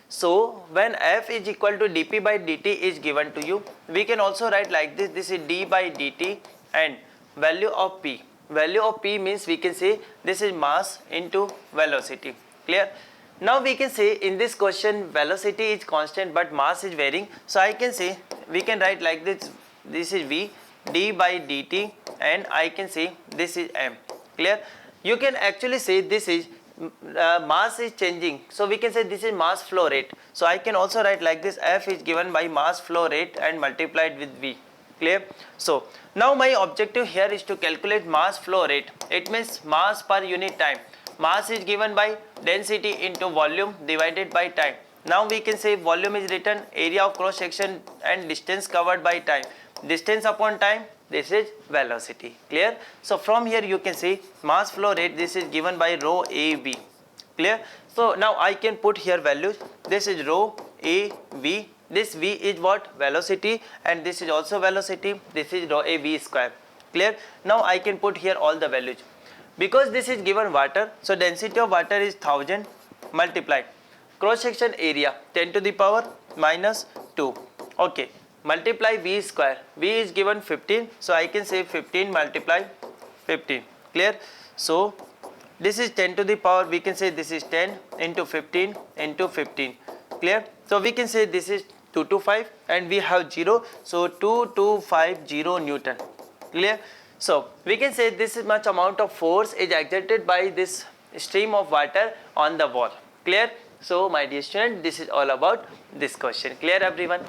So when F is equal to dp by dt is given to you, we can also write like this, this is d by dt, and value of p. Value of p means we can say this is mass into velocity, clear? Now we can say in this question velocity is constant but mass is varying, so I can say we can write like this, this is v, d by dt, and I can say this is m, clear? You can actually say this is mass is changing, so we can say this is mass flow rate. So I can also write like this, F is given by mass flow rate and multiplied with v, clear? So now my objective here is to calculate mass flow rate. It means mass per unit time. Mass is given by density into volume divided by time. Now we can say volume is written area of cross section and distance covered by time. Distance upon time, this is velocity, clear? So from here you can see mass flow rate, this is given by rho AV, clear? So now I can put here values, this is rho AV, this V is what? Velocity, and this is also velocity, this is rho AV square, clear? Now I can put here all the values. Because this is given water, so density of water is 1000 multiplied cross section area 10 to the power minus 2, okay, multiply v square. V is given 15, so I can say 15 multiply 15. Clear? So this is 10 to the power, we can say this is 10 into 15 into 15. Clear? So we can say this is 225 and we have 0, so 2250 Newton. Clear? So we can say this much amount of force is exerted by this stream of water on the wall. Clear? So my dear student, this is all about this question. Clear everyone?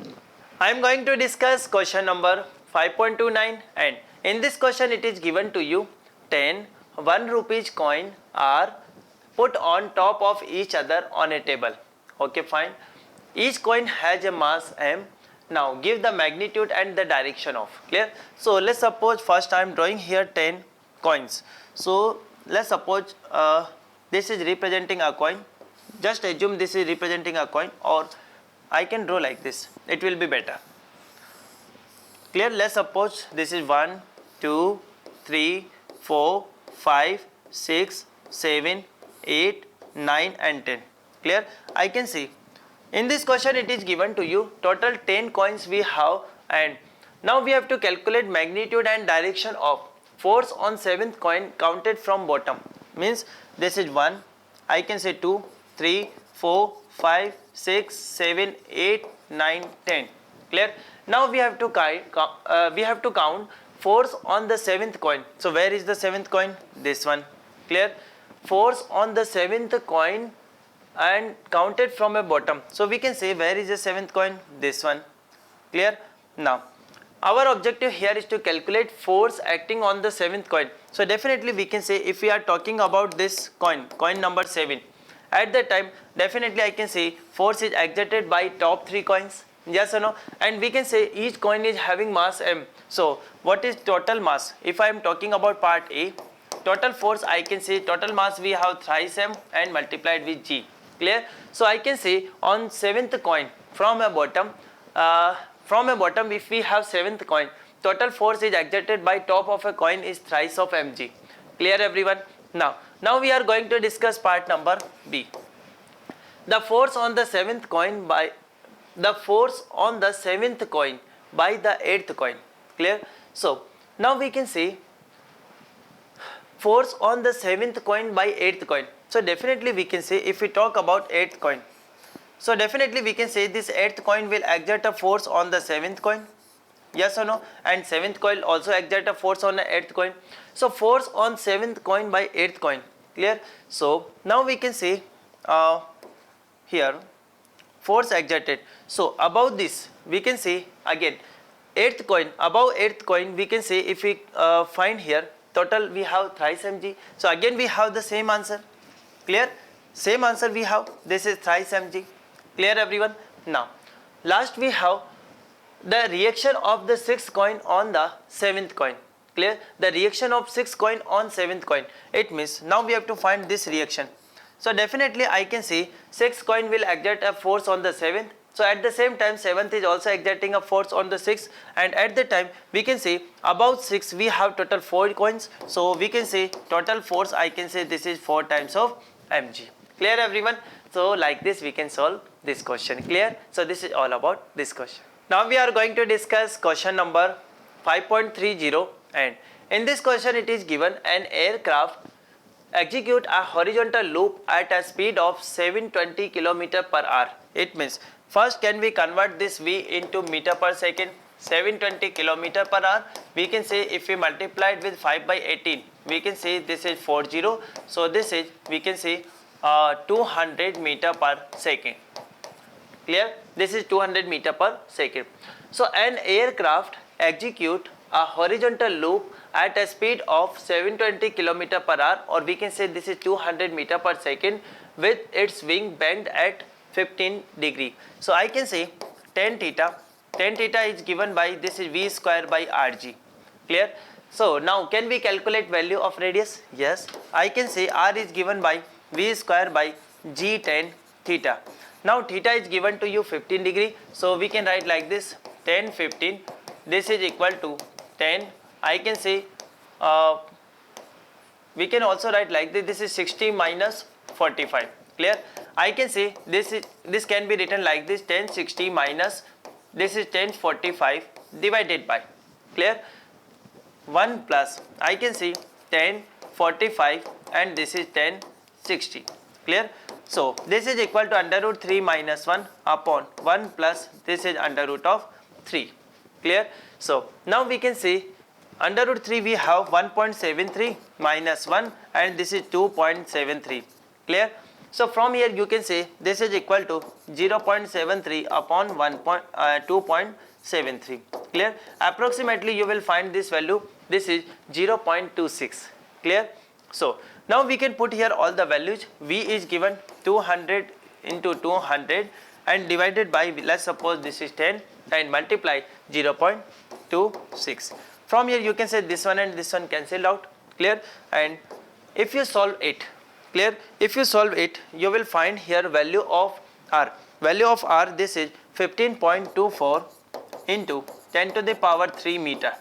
I am going to discuss question number 5.29, and in this question it is given to you 10 1 rupees coin are put on top of each other on a table. Okay, fine. Each coin has a mass m. Now give the magnitude and the direction of. Clear? So let's suppose first I am drawing here 10 coins. So let's suppose this is representing a coin. Just assume this is representing a coin, or I can draw like this, it will be better. Clear? Let's suppose this is 1 2 3 4 5 6 7 8 9 and 10. Clear? I can see in this question it is given to you total 10 coins we have, and now we have to calculate magnitude and direction of force on 7th coin counted from bottom. Means this is 1, I can say 2 3 4 5 6 7 8 9 10. Clear? Now we have to count force on the 7th coin. So where is the 7th coin? This one. Clear? Force on the 7th coin and counted from a bottom. So we can say where is the 7th coin? This one. Clear? Now our objective here is to calculate force acting on the 7th coin. So definitely we can say if we are talking about this coin number 7, at that time definitely I can say force is exerted by top 3 coins. Yes or no? And we can say each coin is having mass m. So what is total mass? If I am talking about part A, total force, I can say total mass we have thrice m and multiplied with g. Clear? So I can say on 7th coin from a bottom if we have 7th coin, total force is exerted by top of a coin is thrice of mg. Clear everyone? Now we are going to discuss part number B. The force on the 7th coin by the 8th coin. Clear? So now we can say force on the 7th coin by 8th coin. So definitely we can say if we talk about 8th coin, so definitely we can say this 8th coin will exert a force on the 7th coin. Yes or no? And 7th coin also exert a force on the 8th coin. So force on 7th coin by 8th coin. Clear? So now we can say here force exerted. So above this we can say again 8th coin, above 8th coin we can say if we find here total we have thrice mg. So again we have the same answer. Clear? Same answer we have, this is thrice mg. Clear everyone? Now last we have the reaction of the 6th coin on the 7th coin. Clear? The reaction of 6th coin on 7th coin. It means now we have to find this reaction. So definitely I can see 6th coin will exert a force on the 7th. So at the same time 7th is also exerting a force on the 6th, and at the time we can say about 6 we have total 4 coins. So we can say total force, I can say this is 4 times of mg. Clear everyone? So like this we can solve this question. Clear? So this is all about this question. Now we are going to discuss question number 5.30, and in this question it is given an aircraft execute a horizontal loop at a speed of 720 km per hour. It means first can we convert this v into meter per second? 720 km per hour, we can say if we multiply it with 5 by 18, we can say this is 40. So this is, we can say 200 meter per second. Clear? This is 200 meter per second. So an aircraft execute a horizontal loop at a speed of 720 km per hour, or we can say this is 200 meter per second with its wing bent at 15 degree. So I can say tan theta is given by, this is v square by rg. Clear? So now can we calculate value of radius? Yes, I can say r is given by v square by g tan theta. Now theta is given to you 15 degree, so we can write like this, tan 15, this is equal to tan, I can say we can also write like this is 60 minus 45. Clear? I can say this can be written like this, tan 60 minus this is 1045 divided by, clear, 1 plus, I can see 1045 and this is 1060, clear. So this is equal to under root 3 minus 1 upon 1 plus this is under root of 3, clear. So now we can see under root 3 we have 1.73 minus 1 and this is 2.73, clear. So from here you can say this is equal to 0.73 upon 2.73, clear. Approximately you will find this value, this is 0.26, clear. So now we can put here all the values. V is given 200 into 200 and divided by, let's suppose this is 10 and multiply 0.26. From here you can say this one and this one cancel out, clear. And if you solve it, clear, if you solve it you will find here value of R. Value of R, this is 15.24 into 10 to the power 3 meter,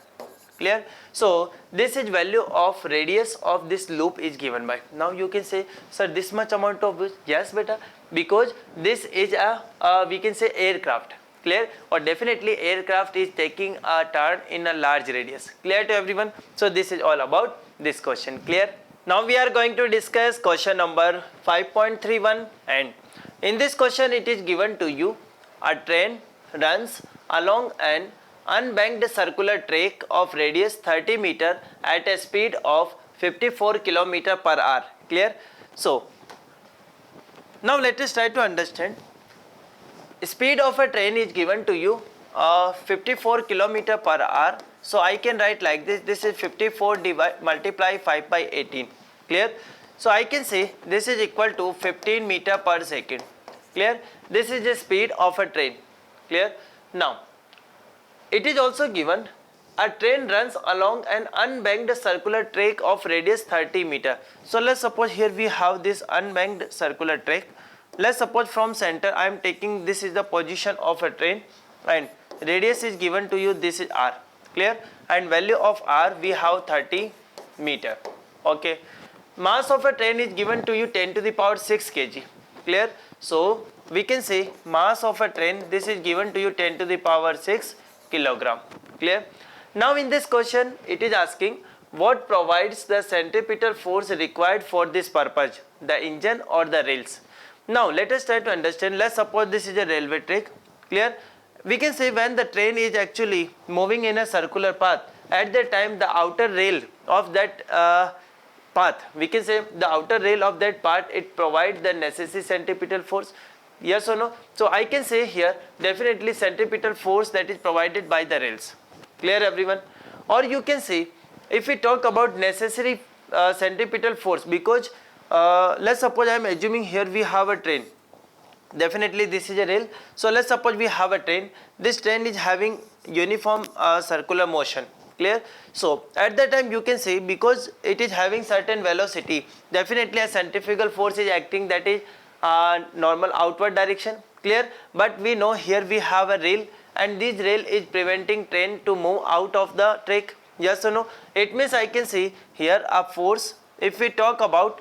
clear. So this is value of radius of this loop is given by. Now you can say, sir, this much amount of width. Yes beta, because this is a we can say aircraft, clear, or definitely aircraft is taking a turn in a large radius, clear to everyone. So this is all about this question, clear. Now we are going to discuss question number 5.31, and in this question it is given to you a train runs along an unbanked circular track of radius 30 meter at a speed of 54 km per hour, clear. So now let us try to understand. Speed of a train is given to you 54 km per hour. So I can write like this, this is 54 multiply 5 by 18, clear. So I can say this is equal to 15 meter per second, clear. This is the speed of a train, clear. Now it is also given a train runs along an unbanked circular track of radius 30 meter. So let's suppose here we have this unbanked circular track. Let's suppose from center I am taking, this is the position of a train and radius is given to you, this is R, clear, and value of R we have 30 meter, okay. Mass of a train is given to you 10 to the power 6 kg, clear. So we can say mass of a train, this is given to you 10 to the power 6 kilogram, clear. Now in this question it is asking what provides the centripetal force required for this purpose, the engine or the rails. Now let us try to understand. Let's suppose this is a railway track, clear. We can say when the train is actually moving in a circular path, at that time the outer rail of that path, we can say the outer rail of that part, it provides the necessary centripetal force, yes or no. So I can say here definitely centripetal force that is provided by the rails, clear everyone. Or you can say if we talk about necessary centripetal force, because let's suppose I am assuming here we have a train, definitely this is a rail. So let's suppose we have a train, this train is having uniform circular motion, clear. So at that time you can say because it is having certain velocity, definitely a centrifugal force is acting, that is normal outward direction, clear. But we know here we have a rail and this rail is preventing train to move out of the track, yes or no. It means I can see here a force. If we talk about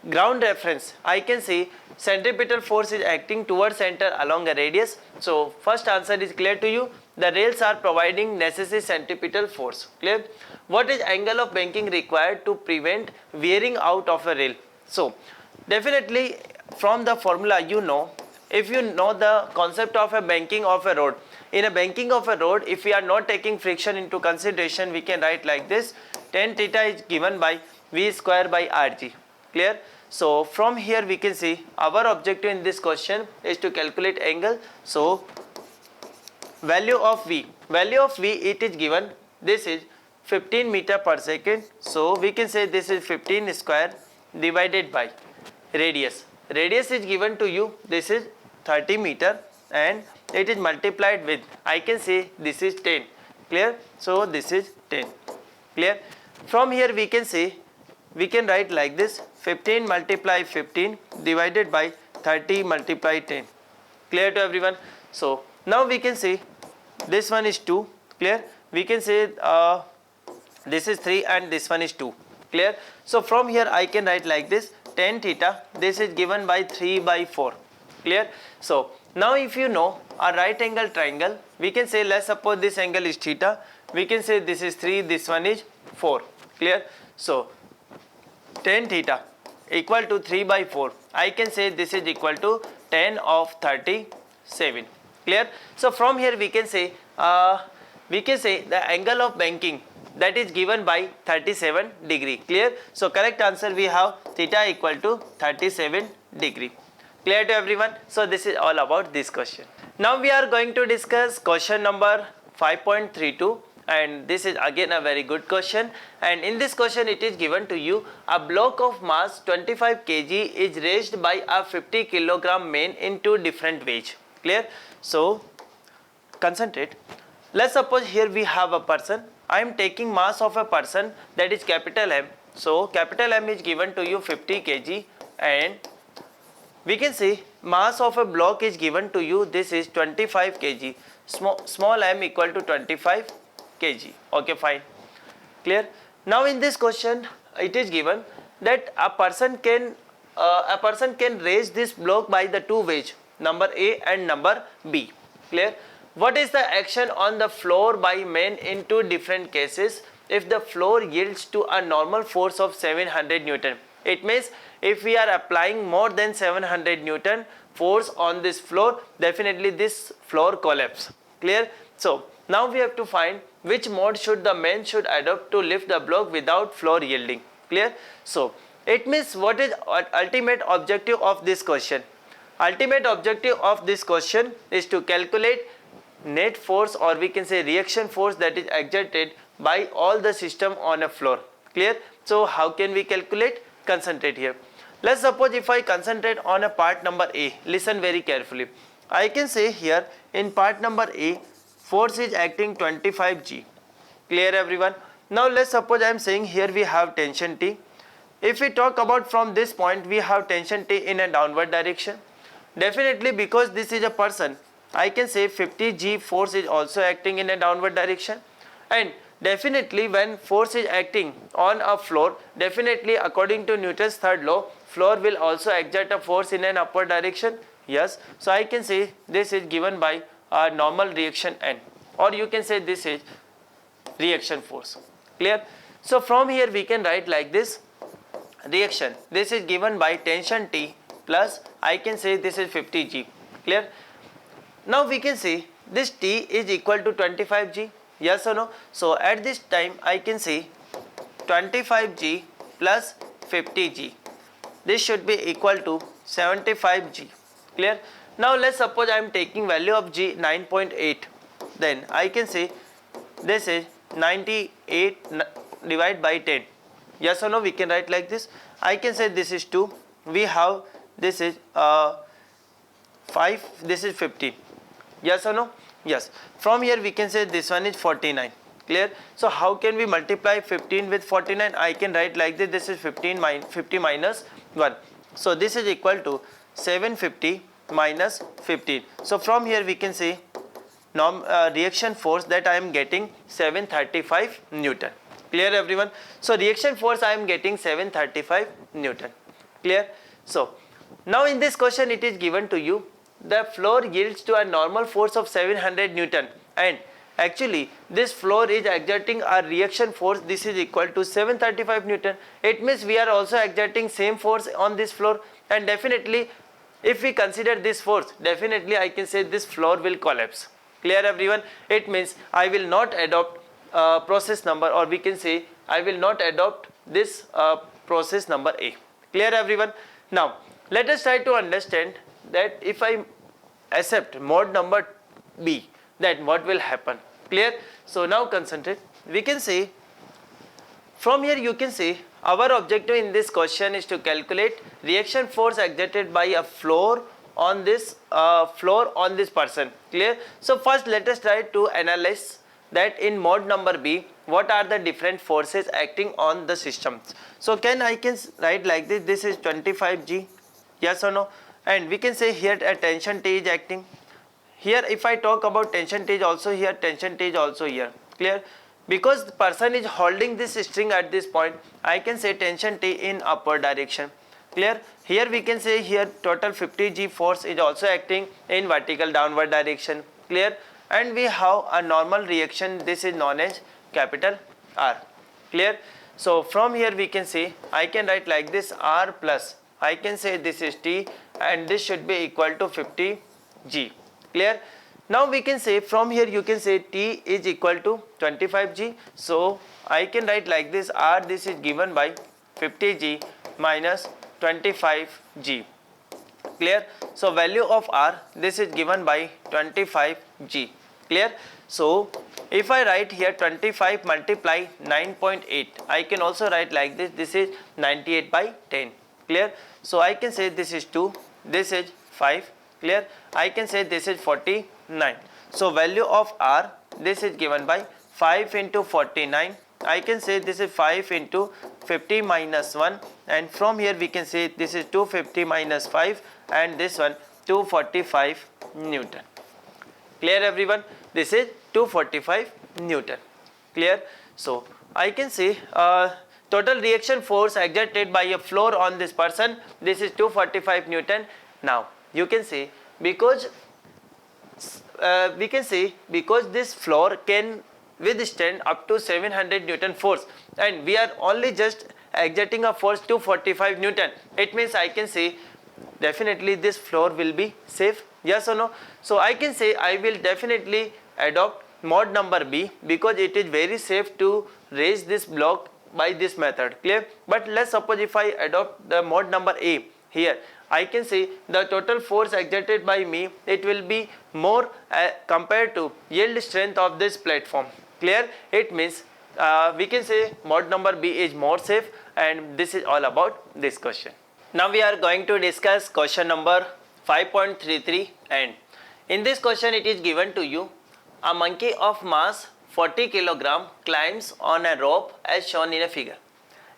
ground reference, I can see centripetal force is acting towards center along a radius. So first answer is clear to you, the rails are providing necessary centripetal force, clear. What is angle of banking required to prevent wearing out of a rail? So definitely from the formula, you know, if you know the concept of a banking of a road, in a banking of a road, if we are not taking friction into consideration, we can write like this, tan theta is given by V square by Rg, clear. So from here we can see our objective in this question is to calculate angle. So value of V it is given, this is 15 meter per second. So we can say this is 15 square divided by radius. Radius is given to you, this is 30 meter and it is multiplied with, I can say this is 10, clear. So this is 10, clear. From here we can say, we can write like this, 15 multiply 15 divided by 30 multiply 10, clear to everyone. So now we can say this one is 2, clear. We can say this is 3 and this one is 2, clear. So from here I can write like this, tan theta, this is given by 3 by 4, clear. So Now if you know a right angle triangle, we can say, let's suppose this angle is theta, we can say this is 3, this one is 4. Clear? So tan theta equal to 3 by 4. I can say this is equal to tan of 37. Clear? So from here we can say the angle of banking that is given by 37 degree. Clear? So correct answer we have theta equal to 37 degree. Clear to everyone? So this is all about this question. Now we are going to discuss question number 5.32, and this is again a very good question, and in this question it is given to you a block of mass 25 kg is raised by a 50 kg man in two different ways. Clear? So concentrate. Let's suppose here we have a person. I am taking mass of a person, that is capital M. So capital M is given to you 50 kg, and we can say mass of a block is given to you, this is 25 kg. Small m equal to 25 kg. Okay, fine. Clear? Now in this question it is given that a person can raise this block by the two ways, number A and number B. Clear? What is the action on the floor by man in two different cases if the floor yields to a normal force of 700 Newton? It means if we are applying more than 700 Newton force on this floor, definitely this floor collapse. Clear? So now we have to find which mode should the man should adopt to lift the block without floor yielding. Clear? So it means what is ultimate objective of this question? Ultimate objective of this question is to calculate net force, or we can say reaction force, that is exerted by all the system on a floor. Clear? So how can we calculate? Concentrate here. Let's suppose if I concentrate on a part number A, listen very carefully. I can say here in part number A, force is acting 25 G. Clear everyone? Now let's suppose I am saying here we have tension T. If we talk about from this point, we have tension T in a downward direction. Definitely because this is a person, I can say 50 G force is also acting in a downward direction, and definitely when force is acting on a floor, definitely according to Newton's third law, floor will also exert a force in an upward direction. Yes, so I can say this is given by a normal reaction N, or you can say this is reaction force. Clear? So from here we can write like this: reaction, this is given by tension T plus I can say this is 50 G. Clear? Now we can see this T is equal to 25 G. Yes or no? So at this time I can say 25 G plus 50 G. This should be equal to 75 G. Clear? Now let's suppose I am taking value of G 9.8. Then I can say this is 98 divided by 10. Yes or no? We can write like this. I can say this is 2. We have this is 5. This is 15. Yes or no? Yes. From here we can say this one is 49. Clear? So how can we multiply 15 with 49? I can write like this. This is 50 minus 1. So this is equal to 750 minus 15. So from here we can say reaction force that I am getting 735 Newton. Clear everyone? So reaction force I am getting 735 Newton. Clear? So now in this question it is given to you the floor yields to a normal force of 700 Newton, and actually this floor is exerting a reaction force, this is equal to 735 Newton. It means we are also exerting same force on this floor, and definitely if we consider this force, definitely I can say this floor will collapse. Clear everyone? It means I will not adopt process number, or we can say I will not adopt this process number A. Clear everyone? Now let us try to understand that if I accept mode number B, then what will happen. Clear? So now concentrate. We can say from here you can say our objective in this question is to calculate reaction force exerted by a floor on this person. Clear? So first let us try to analyze that in mode number B what are the different forces acting on the system. So I can write like this. This is 25 G. Yes or no? And we can say here a tension T is acting. Here if I talk about tension T is also here, tension T is also here. Clear? Because the person is holding this string at this point, I can say tension T in upward direction. Clear? Here we can say here total 50 G force is also acting in vertical downward direction. Clear? And we have a normal reaction, this is known as capital R. Clear? So from here we can say, I can write like this, R plus, I can say this is T and this should be equal to 50 G. Clear? Now we can say from here you can say T is equal to 25 G. So I can write like this, R this is given by 50 G minus 25 G. Clear? So value of R this is given by 25 G. Clear? So if I write here 25 multiply 9.8, I can also write like this, this is 98 by 10. Clear? So I can say this is 2, this is 5. Clear? I can say this is 49. So value of R this is given by 5 into 49. I can say this is 5 into 50 minus 1, and from here we can say this is 250 minus 5 and this one 245 Newton. Clear everyone? This is 245 Newton. Clear? So I can say total reaction force exerted by a floor on this person, this is 245 Newton. Now you can say because this floor can withstand up to 700 Newton force and we are only just exerting a force 245 Newton, it means I can say definitely this floor will be safe. Yes or no? So I can say I will definitely adopt mod number B because it is very safe to raise this block by this method. Clear? But let's suppose if I adopt the mod number A here, I can say the total force exerted by me, it will be more compared to yield strength of this platform. Clear? It means we can say mod number B is more safe, and this is all about this question. Now we are going to discuss question number 5.33, and in this question it is given to you, a monkey of mass 40 kg climbs on a rope as shown in a figure.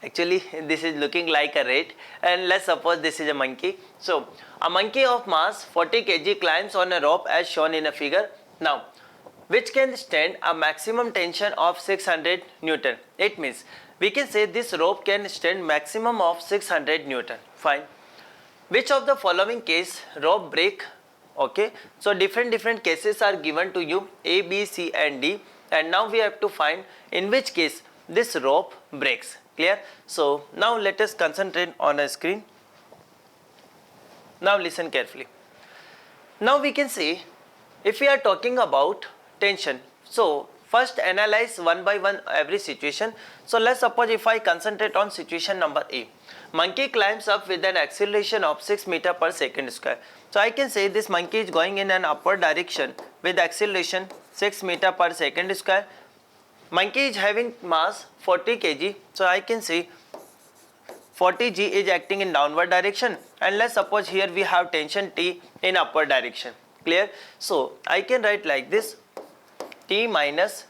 Actually this is looking like a rat, and let's suppose this is a monkey. So a monkey of mass 40 kg climbs on a rope as shown in a figure. Now which can stand a maximum tension of 600 Newton. It means we can say this rope can stand maximum of 600 Newton. Fine. Which of the following case rope break? Okay. So different cases are given to you, A, B, C and D, and now we have to find in which case this rope breaks. Clear? So now let us concentrate on a screen. Now listen carefully. Now we can say if we are talking about tension, so first analyze one by one every situation. So let's suppose if I concentrate on situation number A, monkey climbs up with an acceleration of 6 meters per second square. So I can say this monkey is going in an upward direction with acceleration 6 meters per second square. Monkey is having mass 40 kg, so I can say 40 G is acting in downward direction, and let's suppose here we have tension T in upward direction. Clear? So I can write like this, T minus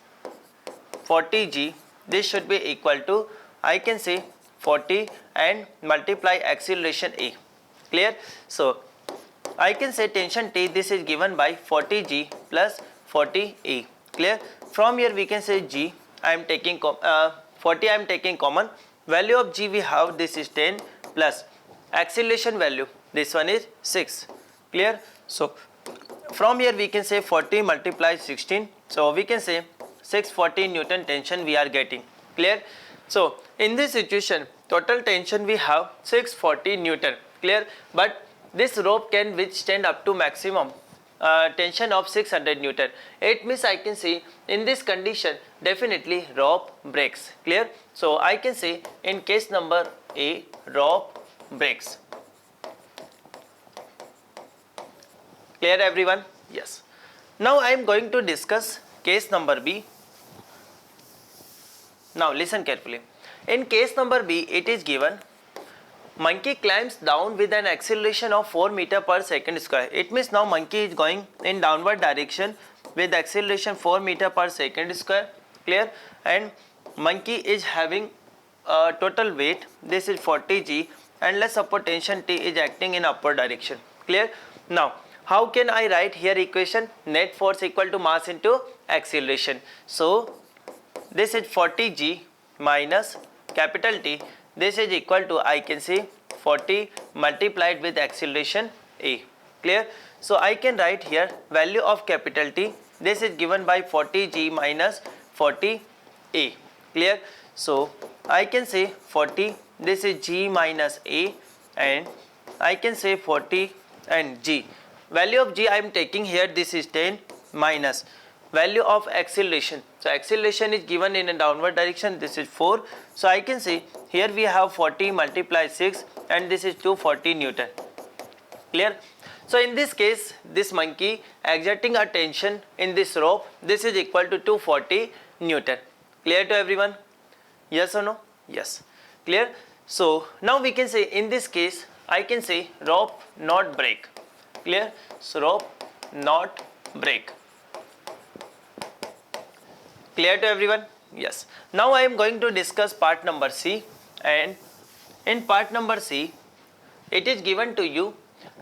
40 G, this should be equal to, I can say 40 and multiply acceleration A. Clear? So I can say tension T, this is given by 40 G plus 40 A. Clear? From here we can say G, I am taking 40 I am taking common, value of G we have, this is 10 plus acceleration value, this one is 6. Clear? So from here we can say 40 multiply 16, so we can say 640 Newton tension we are getting. Clear? So in this situation total tension we have 640 Newton. Clear? But this rope can withstand up to maximum tension of 600 Newton. It means I can say in this condition definitely rope breaks. Clear? So I can say in case number A, rope breaks. Clear everyone? Yes. Now I am going to discuss case number B. Now listen carefully. In case number B it is given, monkey climbs down with an acceleration of 4 meters per second square. It means now monkey is going in downward direction with acceleration 4 meters per second square. Clear? And monkey is having total weight, this is 40 G, and let's suppose tension T is acting in upward direction. Clear? Now how can I write here equation? Net force equal to mass into acceleration. So this is 40 G minus capital T, this is equal to, I can say 40 multiplied with acceleration a. Clear? So I can write here value of capital T. This is given by 40g minus 40a. Clear? So I can say 40, this is g minus a, and I can say 40 and g. Value of g I am taking here, this is 10 minus value of acceleration. So acceleration is given in a downward direction, this is 4. So I can say here we have 40 multiplied 6 and this is 240 Newton. Clear? So in this case, this monkey exerting a tension in this rope, this is equal to 240 Newton. Clear to everyone? Yes or no? Yes. Clear? So now we can say in this case, I can say rope not break. Clear? So rope not break. Clear to everyone? Yes. Now I am going to discuss part number C, and in part number C, it is given to you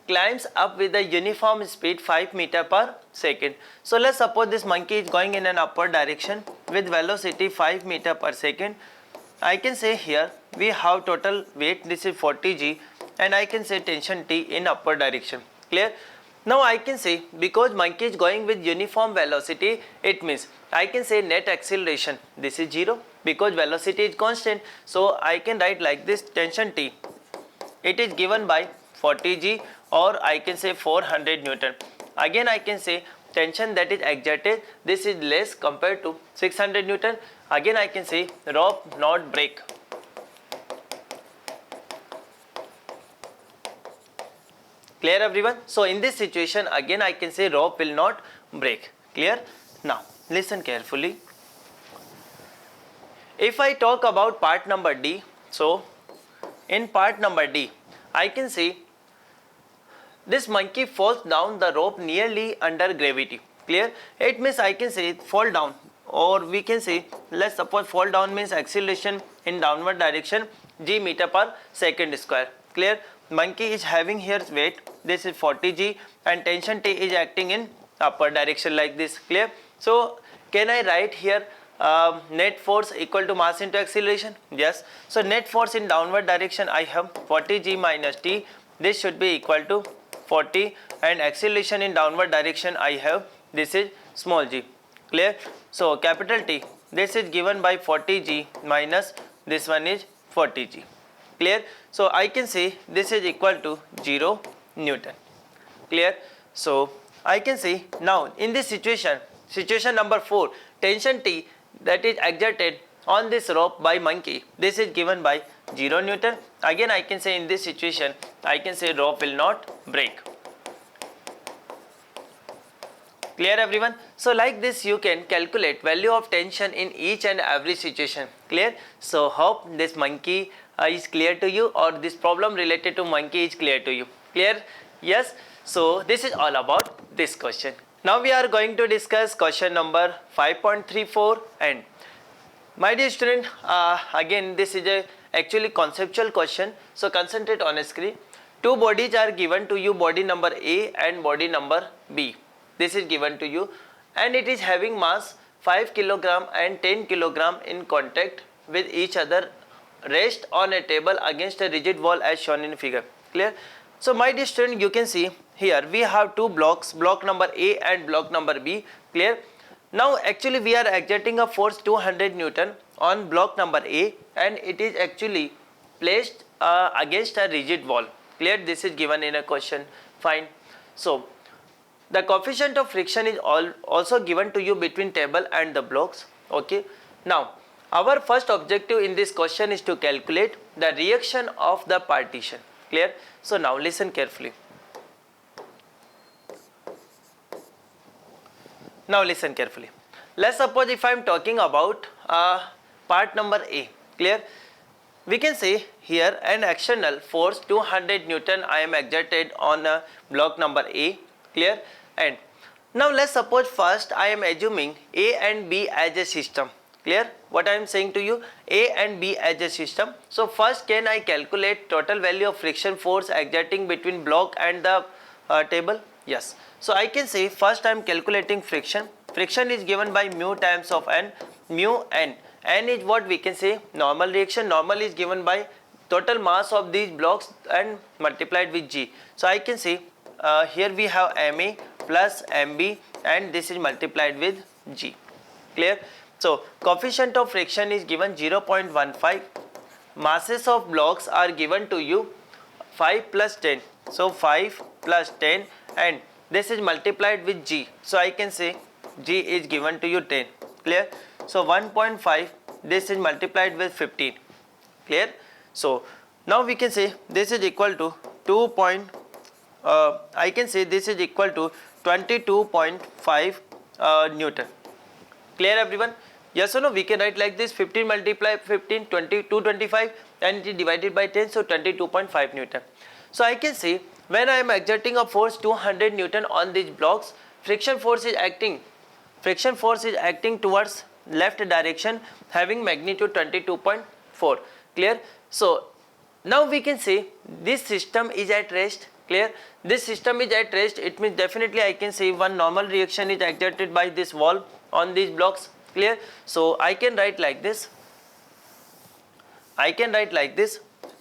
climbs up with a uniform speed 5 meter per second. So let's suppose this monkey is going in an upward direction with velocity 5 meter per second. I can say here we have total weight, this is 40g, and I can say tension T in upward direction. Clear? Now I can say because monkey is going with uniform velocity, it means I can say net acceleration, this is 0 because velocity is constant. So I can write like this, tension T, it is given by 40g or I can say 400 Newton. Again I can say tension that is exerted, this is less compared to 600 Newton. Again I can say rope not break. Clear everyone? So in this situation again I can say rope will not break. Clear? Now listen carefully. If I talk about part number D, so in part number D I can say this monkey falls down the rope nearly under gravity. Clear? It means I can say fall down, or we can say let's suppose fall down means acceleration in downward direction g meter per second square. Clear? Monkey is having here weight, this is 40g, and tension T is acting in upward direction like this. Clear? So can I write here net force equal to mass into acceleration? Yes. So net force in downward direction I have 40g minus T, this should be equal to 40, and acceleration in downward direction I have, this is small g. Clear? So capital T, this is given by 40g minus this one is 40g. Clear? So I can say this is equal to 0 Newton. Clear? So I can say now in this situation number 4, tension T that is exerted on this rope by monkey, this is given by 0 Newton. Again I can say in this situation I can say rope will not break. Clear everyone? So like this you can calculate value of tension in each and every situation. Clear? So hope this monkey is clear to you, or this problem related to monkey is clear to you. Clear? Yes. So this is all about this question. Now we are going to discuss question number 5.34, and my dear student, again this is a actually conceptual question, so concentrate on a screen. Two bodies are given to you, body number A and body number B. This is given to you and it is having mass 5 kg and 10 kg in contact with each other, rest on a table against a rigid wall as shown in figure. Clear? So my dear student, you can see here we have two blocks, block number A and block number B. Clear? Now actually we are exerting a force 200 Newton on block number A, and it is actually placed against a rigid wall. Clear? This is given in a question. Fine. So the coefficient of friction is also given to you between table and the blocks. Okay. Now our first objective in this question is to calculate the reaction of the partition. Clear? So now listen carefully. Now listen carefully. Let's suppose if I am talking about part number A. Clear? We can say here an external force 200 Newton I am exerted on block number A. Clear? And now let's suppose first I am assuming A and B as a system. Clear? What I am saying to you, A and B as a system. So first can I calculate total value of friction force exerting between block and the table? Yes. So I can say first I am calculating friction. Friction is given by mu times of n, mu n. N is what we can say normal reaction. Normal is given by total mass of these blocks and multiplied with G. So I can see here we have MA plus MB and this is multiplied with G. Clear? So coefficient of friction is given 0.15. Masses of blocks are given to you 5 plus 10. So 5 plus 10 and this is multiplied with G. So I can say G is given to you 10. Clear? So 1.5, this is multiplied with 15. Clear? So now we can say this is equal to I can say this is equal to 22.5 Newton. Clear everyone? Yes or no? We can write like this: 15 multiply 15, 225 and it is divided by 10, so 22.5 Newton. So I can say when I am exerting a force 200 Newton on these blocks, friction force is acting towards left direction having magnitude 22.4. Clear? So now we can say this system is at rest. Clear? This system is at rest. It means definitely I can say one normal reaction is exerted by this wall on these blocks. Clear? So I can write like this.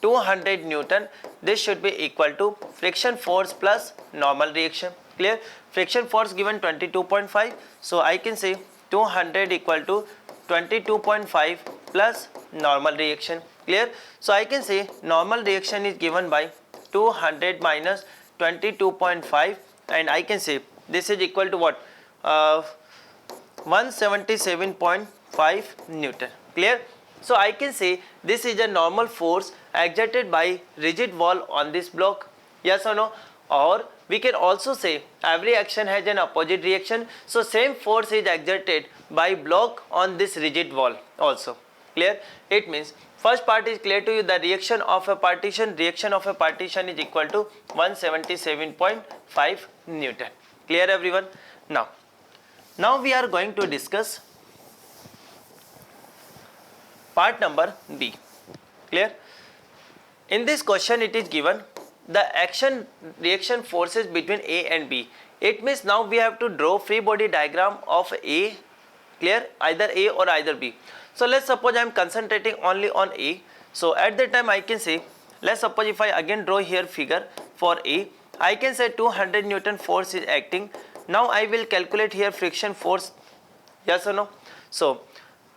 200 Newton. This should be equal to friction force plus normal reaction. Clear? Friction force given 22.5. So I can say 200 equal to 22.5 plus normal reaction. Clear? So I can say normal reaction is given by 200 minus 22.5 and I can say this is equal to what? 177.5 Newton. Clear? So I can say this is a normal force exerted by rigid wall on this block. Yes or no? Or we can also say every action has an opposite reaction. So same force is exerted by block on this rigid wall also. Clear? It means first part is clear to you. The reaction of a partition is equal to 177.5 Newton. Clear everyone? Now we are going to discuss part number B. Clear? In this question it is given the action reaction forces between A and B. It means now we have to draw free body diagram of A. Clear? Either A or either B. So let's suppose I am concentrating only on A. So at that time I can say, let's suppose if I again draw here figure for A, I can say 200 Newton force is acting. Now I will calculate here friction force. Yes or no? So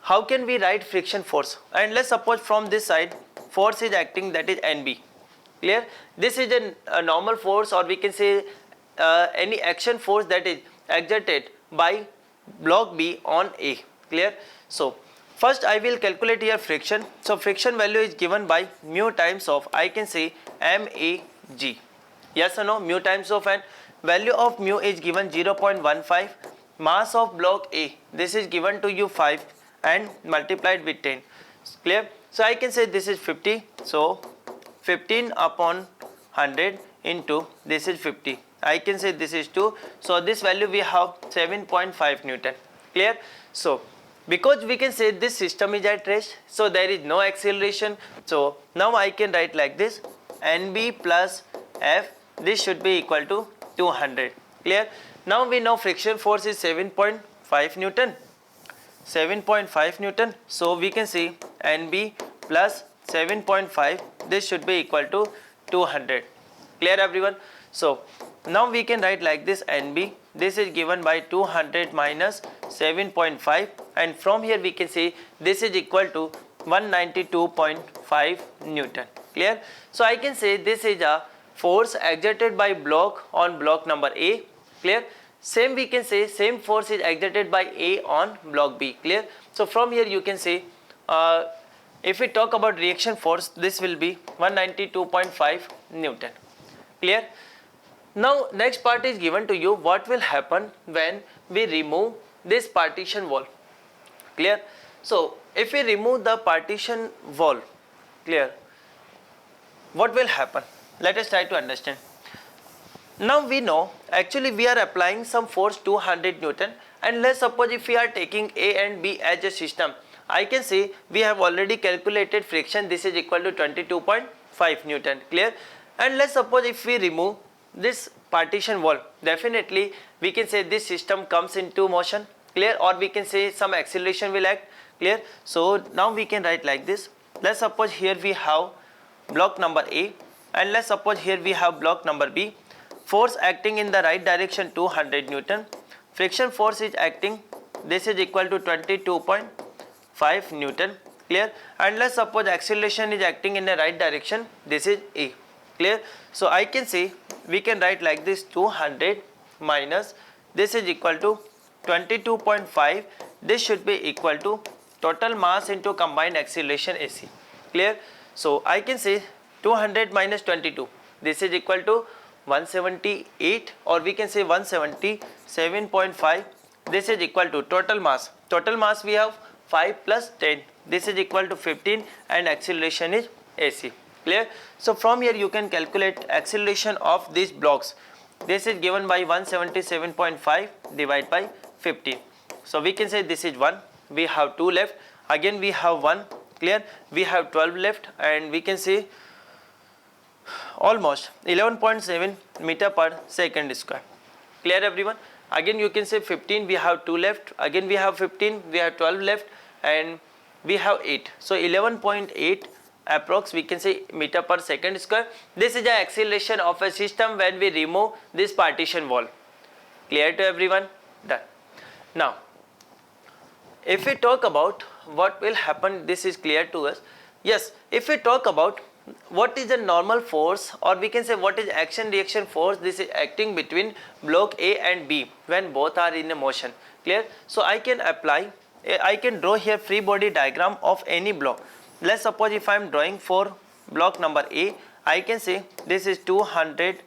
how can we write friction force? And let's suppose from this side force is acting, that is NB. Clear? This is a normal force, or we can say any action force that is exerted by block B on A. Clear? So first I will calculate here friction. So friction value is given by mu times of, I can say, MAG. Yes or no? Mu times of, and value of mu is given 0.15. Mass of block A, this is given to you 5 and multiplied with 10. Clear? So I can say this is 50. So 15 upon 100 into this is 50. I can say this is 2. So this value we have 7.5 Newton. Clear? So because we can say this system is at rest, so there is no acceleration. So now I can write like this: NB plus F, this should be equal to 200. Clear? Now we know friction force is 7.5 Newton. 7.5 Newton. So we can see NB plus 7.5, this should be equal to 200. Clear everyone? So now we can write like this: NB, this is given by 200 minus 7.5, and from here we can see this is equal to 192.5 Newton. Clear? So I can say this is a force exerted by block on block number A. Clear? Same we can say same force is exerted by A on block B. Clear? So from here you can say if we talk about reaction force, this will be 192.5 Newton. Clear? Now next part is given to you: what will happen when we remove this partition wall. Clear? So if we remove the partition wall, clear, what will happen? Let us try to understand. Now we know actually we are applying some force 200 Newton, and let's suppose if we are taking A and B as a system, I can say we have already calculated friction, this is equal to 22.5 Newton. Clear? And let's suppose if we remove this partition wall, definitely we can say this system comes into motion. Clear? Or we can say some acceleration will act. Clear? So now we can write like this: let's suppose here we have block number A, and let's suppose here we have block number B. Force acting in the right direction 200 Newton. Friction force is acting, this is equal to 22.5 Newton. Clear? And let's suppose acceleration is acting in the right direction, this is A. Clear? So I can say, we can write like this, 200 minus this is equal to 22.5. This should be equal to total mass into combined acceleration AC. Clear? So I can say 200 minus 22, this is equal to 178, or we can say 177.5. This is equal to total mass. Total mass we have 5 plus 10, this is equal to 15, and acceleration is AC. Clear? So from here you can calculate acceleration of these blocks. This is given by 177.5 divided by 50. So we can say this is 1, we have 2 left, again we have 1. Clear? We have 12 left, and we can say almost 11.7 meter per second square. Clear everyone? Again you can say 15, we have 2 left, again we have 15, we have 12 left, and we have 8. So 11.8 approx we can say meter per second square. This is the acceleration of a system when we remove this partition wall. Clear to everyone? Done. Now if we talk about what will happen, this is clear to us. Yes, if we talk about what is the normal force, or we can say what is action reaction force, this is acting between block A and B when both are in a motion. Clear? So I can apply, I can draw here free body diagram of any block. Let's suppose if I am drawing for block number A, I can say this is 200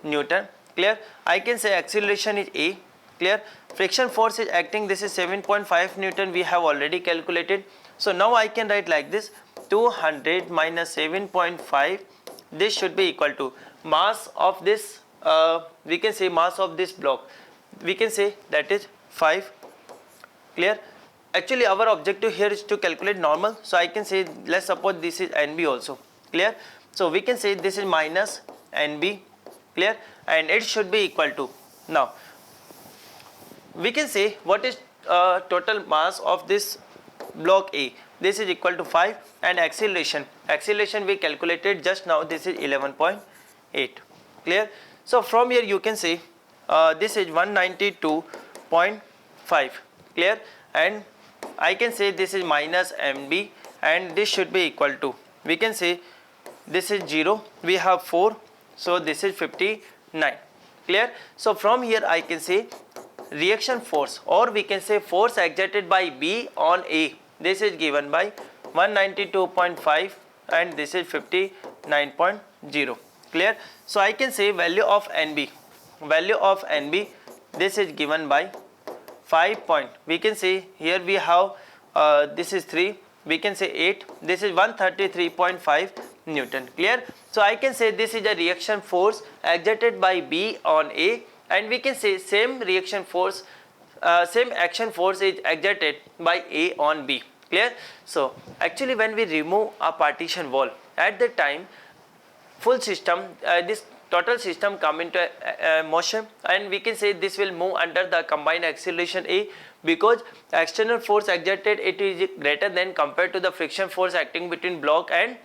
Newton. Clear? I can say acceleration is A. Clear? Friction force is acting, this is 7.5 Newton, we have already calculated. So now I can write like this, 200 minus 7.5, this should be equal to mass of this, we can say mass of this block, we can say that is 5. Clear? Actually our objective here is to calculate normal, so I can say, let's suppose this is NB also. Clear? So we can say this is minus NB. Clear? And it should be equal to, now we can say what is total mass of this block A, this is equal to 5, and acceleration we calculated just now, this is 11.8. Clear? So from here you can say this is 192.5. Clear? And I can say this is minus MB, and this should be equal to, we can say this is 0, we have 4, so this is 59. Clear? So from here I can say reaction force, or we can say force exerted by B on A, this is given by 192.5, and this is 59.0. Clear? So I can say value of NB, this is given by 5 point, we can say here we have this is 3, we can say 8, this is 133.5 Newton. Clear? So I can say this is a reaction force exerted by B on A, and we can say same reaction force, same action force is exerted by A on B. Clear? So actually when we remove a partition wall, at that time full system, this total system come into motion, and we can say this will move under the combined acceleration A, because external force exerted, it is greater than compared to the friction force acting between block and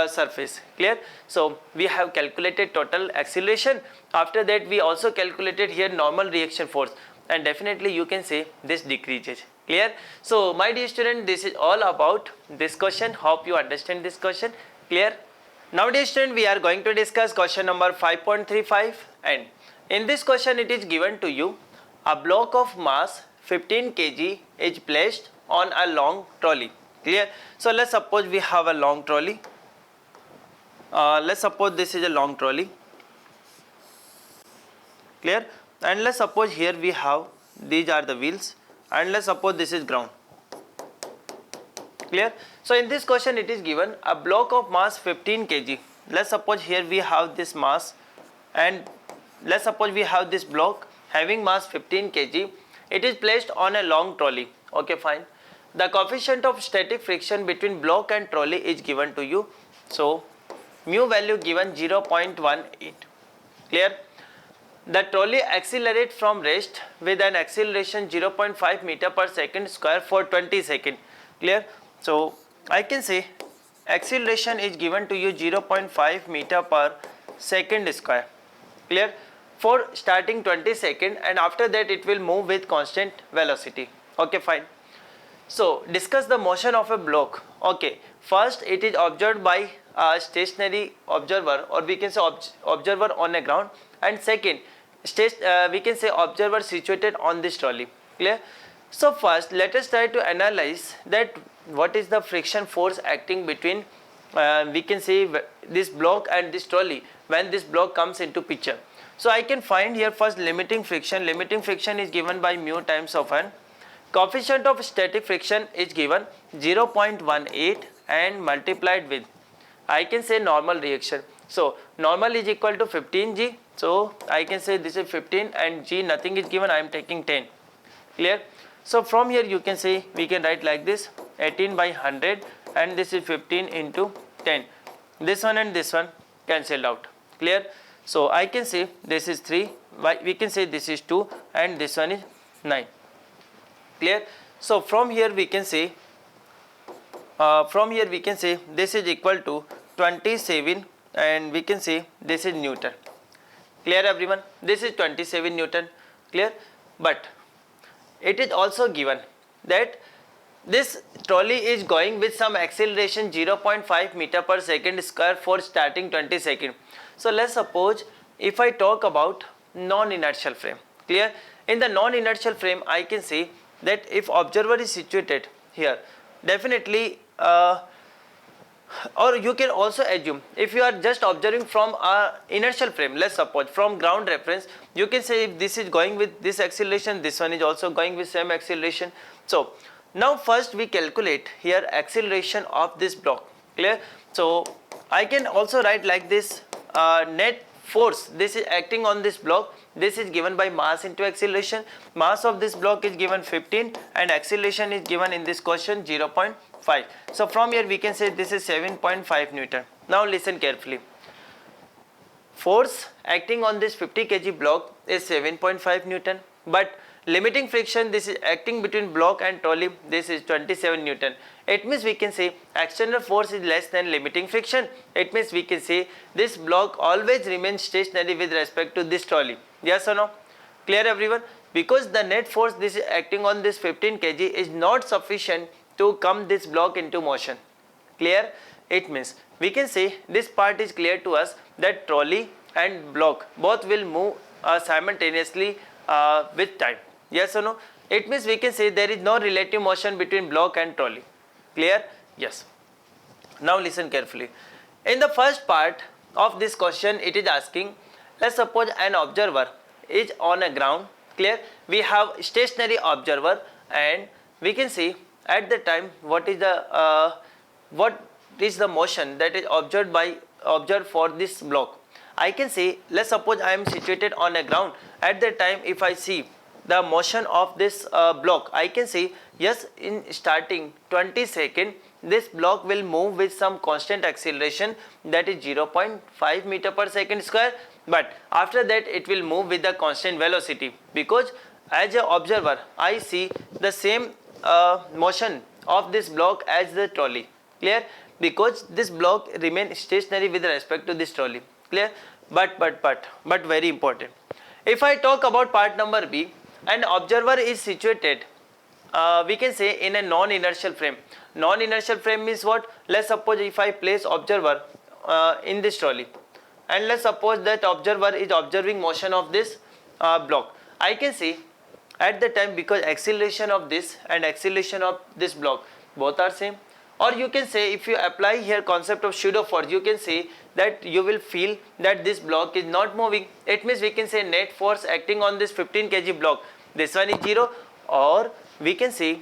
surface. Clear? So we have calculated total acceleration, after that we also calculated here normal reaction force, and definitely you can say this decreases. Clear? So my dear student, this is all about this question. Hope you understand this question. Clear? Now dear student, we are going to discuss question number 5.35, and in this question it is given to you, a block of mass 15 kg is placed on a long trolley. Clear? So let's suppose we have a long trolley. Let's suppose this is a long trolley. Clear? And let's suppose here we have, these are the wheels, and let's suppose this is ground. Clear? So in this question it is given a block of mass 15 kg. Let's suppose here we have this mass, and let's suppose we have this block having mass 15 kg. It is placed on a long trolley. Okay, fine. The coefficient of static friction between block and trolley is given to you. So mu value given 0.18. Clear? The trolley accelerates from rest with an acceleration 0.5 meter per second square for 20 seconds. Clear? So I can say acceleration is given to you 0.5 meter per second square. Clear? For starting 20 second, and after that it will move with constant velocity. Okay, fine. So discuss the motion of a block. Okay, first it is observed by a stationary observer, or we can say observer on a ground, and second we can say observer situated on this trolley. Clear? So first let us try to analyze that what is the friction force acting between we can say this block and this trolley when this block comes into picture. So I can find here first limiting friction. Limiting friction is given by mu times of n. Coefficient of static friction is given 0.18 and multiplied with, I can say, normal reaction. So normal is equal to 15g. So I can say this is 15 and g nothing is given, I am taking 10. Clear? So from here you can say we can write like this, 18 by 100, and this is 15 into 10. This one and this one cancelled out. Clear? So I can say this is 3, we can say this is 2, and this one is 9. Clear? So from here we can say this is equal to 27, and we can say this is Newton. Clear everyone? This is 27 Newton. Clear? But it is also given that this trolley is going with some acceleration 0.5 meter per second square for starting 20 seconds. So let's suppose if I talk about non-inertial frame. Clear? In the non-inertial frame I can say that if observer is situated here, definitely or you can also assume if you are just observing from a inertial frame, let's suppose from ground reference, you can say if this is going with this acceleration, this one is also going with same acceleration. So now first we calculate here acceleration of this block. Clear? So I can also write like this, net force this is acting on this block, this is given by mass into acceleration. Mass of this block is given 15 and acceleration is given in this question 0.5. So from here we can say this is 7.5 Newton. Now listen carefully. Force acting on this 50 kg block is 7.5 Newton, but limiting friction this is acting between block and trolley, this is 27 Newton. It means we can say external force is less than limiting friction. It means we can say this block always remains stationary with respect to this trolley. Yes or no? Clear everyone? Because the net force this is acting on this 15 kg is not sufficient to come this block into motion. Clear? It means we can say this part is clear to us that trolley and block both will move simultaneously with time. Yes or no? It means we can say there is no relative motion between block and trolley. Clear? Yes. Now listen carefully. In the first part of this question it is asking, let's suppose an observer is on a ground. Clear? We have stationary observer, and we can see at the time what is the motion that is observed for this block. I can say, let's suppose I am situated on a ground. At that time if I see the motion of this block, I can say yes, in starting 20 seconds this block will move with some constant acceleration, that is 0.5 meter per second square, but after that it will move with the constant velocity, because as an observer I see the same motion of this block as the trolley. Clear? Because this block remains stationary with respect to this trolley. Clear? But very important. If I talk about part number B, an observer is situated we can say in a non-inertial frame. Non-inertial frame means what? Let's suppose if I place observer in this trolley, and let's suppose that observer is observing motion of this block. I can see at the time, because acceleration of this and acceleration of this block both are same, or you can say if you apply here concept of pseudo force, you can say that you will feel that this block is not moving. It means we can say net force acting on this 15 kg block, this one is 0, or we can say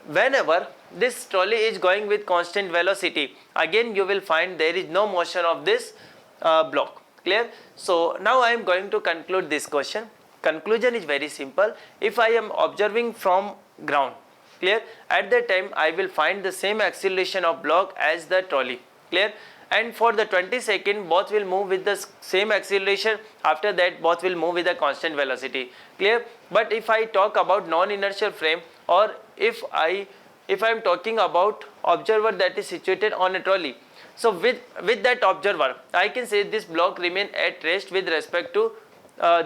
whenever this trolley is going with constant velocity, again you will find there is no motion of this block. Clear? So now I am going to conclude this question. Conclusion is very simple. If I am observing from ground, clear, at that time I will find the same acceleration of block as the trolley. Clear? And for the 20 seconds both will move with the same acceleration, after that both will move with a constant velocity. Clear? But if I talk about non-inertial frame, or if I if I am talking about observer that is situated on a trolley, so with that observer, I can say this block remain at rest with respect to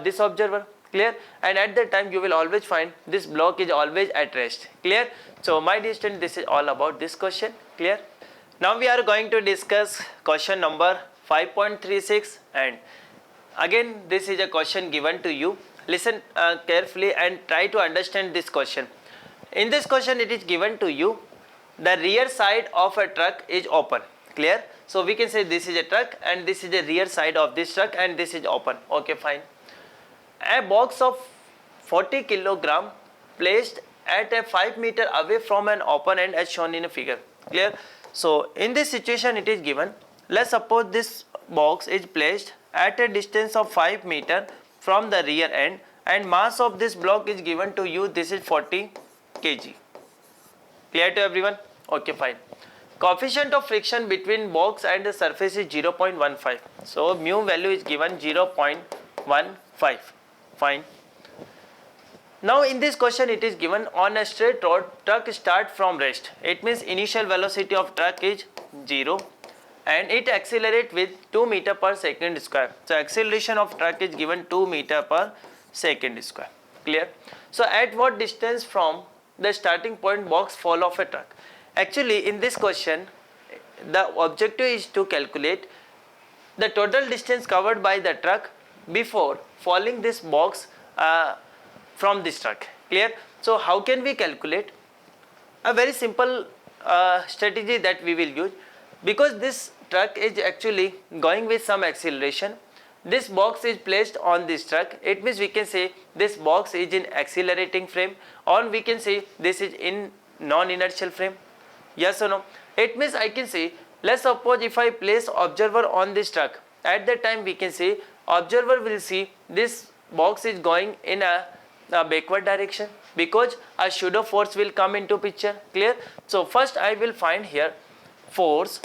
this observer. Clear? And at that time you will always find this block is always at rest. Clear? So my dear student, this is all about this question. Clear? Now we are going to discuss question number 5.36, and again this is a question given to you. Listen carefully and try to understand this question. In this question it is given to you, the rear side of a truck is open. Clear? So we can say this is a truck and this is the rear side of this truck and this is open. Okay, fine. A box of 40 kilogram placed at a 5 meter away from an open end as shown in a figure. Clear? So in this situation it is given, let's suppose this box is placed at a distance of 5 meter from the rear end and mass of this block is given to you, this is 40 kg. Clear to everyone? Okay, fine. Coefficient of friction between box and the surface is 0.15. So mu value is given 0.15. Fine. Now in this question it is given, on a straight road truck start from rest. It means initial velocity of truck is 0 and it accelerate with 2 meter per second square. So acceleration of truck is given 2 meter per second square. Clear? So at what distance from the starting point box fall of a truck? Actually in this question the objective is to calculate the total distance covered by the truck before falling this box from this truck. Clear? So how can we calculate? A very simple strategy that we will use, because this truck is actually going with some acceleration. This box is placed on this truck. It means we can say this box is in accelerating frame, or we can say this is in non-inertial frame. Yes or no? It means I can say, let's suppose if I place observer on this truck, at that time we can say observer will see this box is going in a backward direction, because a pseudo force will come into picture. Clear? So first I will find here force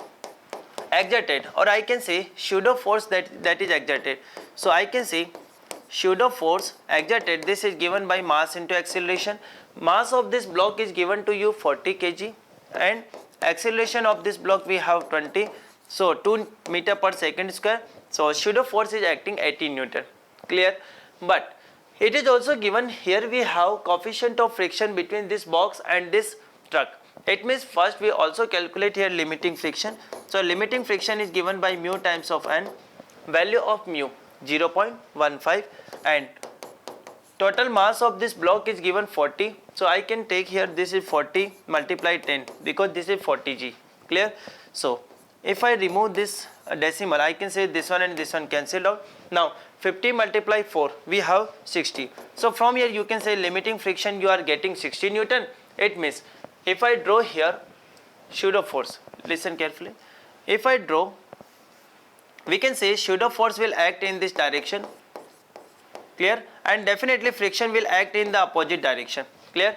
exerted, or I can say pseudo force that is exerted. So I can say pseudo force exerted, this is given by mass into acceleration. Mass of this block is given to you 40 kg and acceleration of this block we have 20, so 2 meter per second square. So pseudo force is acting 18 Newton. Clear? But it is also given here we have coefficient of friction between this box and this truck. It means first we also calculate here limiting friction. So limiting friction is given by mu times of n, value of mu 0.15 and total mass of this block is given 40. So I can take here this is 40 multiplied 10, because this is 40 g. Clear? So if I remove this decimal, I can say this one and this one cancelled out. Now 50 multiply 4, we have 60. So from here you can say limiting friction you are getting 60 Newton. It means if I draw here pseudo force, listen carefully. If I draw, we can say pseudo force will act in this direction. Clear? And definitely friction will act in the opposite direction. Clear?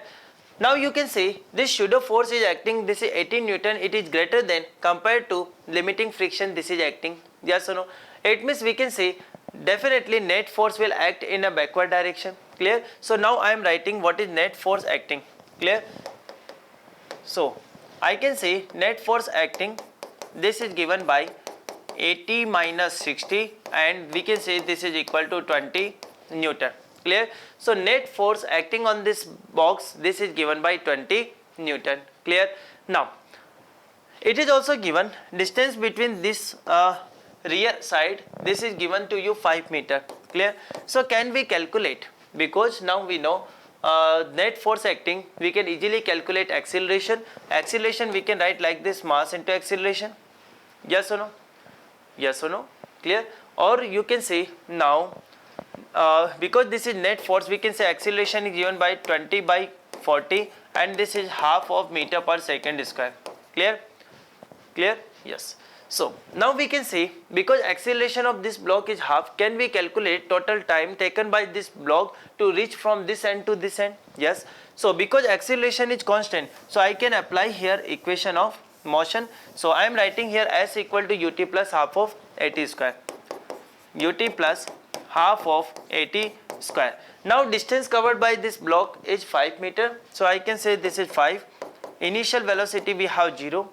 Now you can say this pseudo force is acting, this is 18 Newton, it is greater than compared to limiting friction, this is acting. Yes or no? It means we can say definitely net force will act in a backward direction. Clear? So now I am writing what is net force acting. Clear? So I can say net force acting, this is given by 80 minus 60 and we can say this is equal to 20 Newton. Clear? So net force acting on this box, this is given by 20 Newton. Clear? Now it is also given distance between this rear side, this is given to you 5 meter. Clear? So can we calculate, because now we know net force acting, we can easily calculate acceleration. Acceleration we can write like this, mass into acceleration. Yes or no? Yes or no? Clear? Or you can say now because this is net force, we can say acceleration is given by 20 by 40 and this is half of meter per second square. Clear? Clear? Yes. So now we can say, because acceleration of this block is half, can we calculate total time taken by this block to reach from this end to this end? Yes. So because acceleration is constant, so I can apply here equation of motion. So I am writing here s equal to ut plus half of at square. Ut plus half of at square. Now distance covered by this block is 5 meter. So I can say this is 5 initial velocity we have 0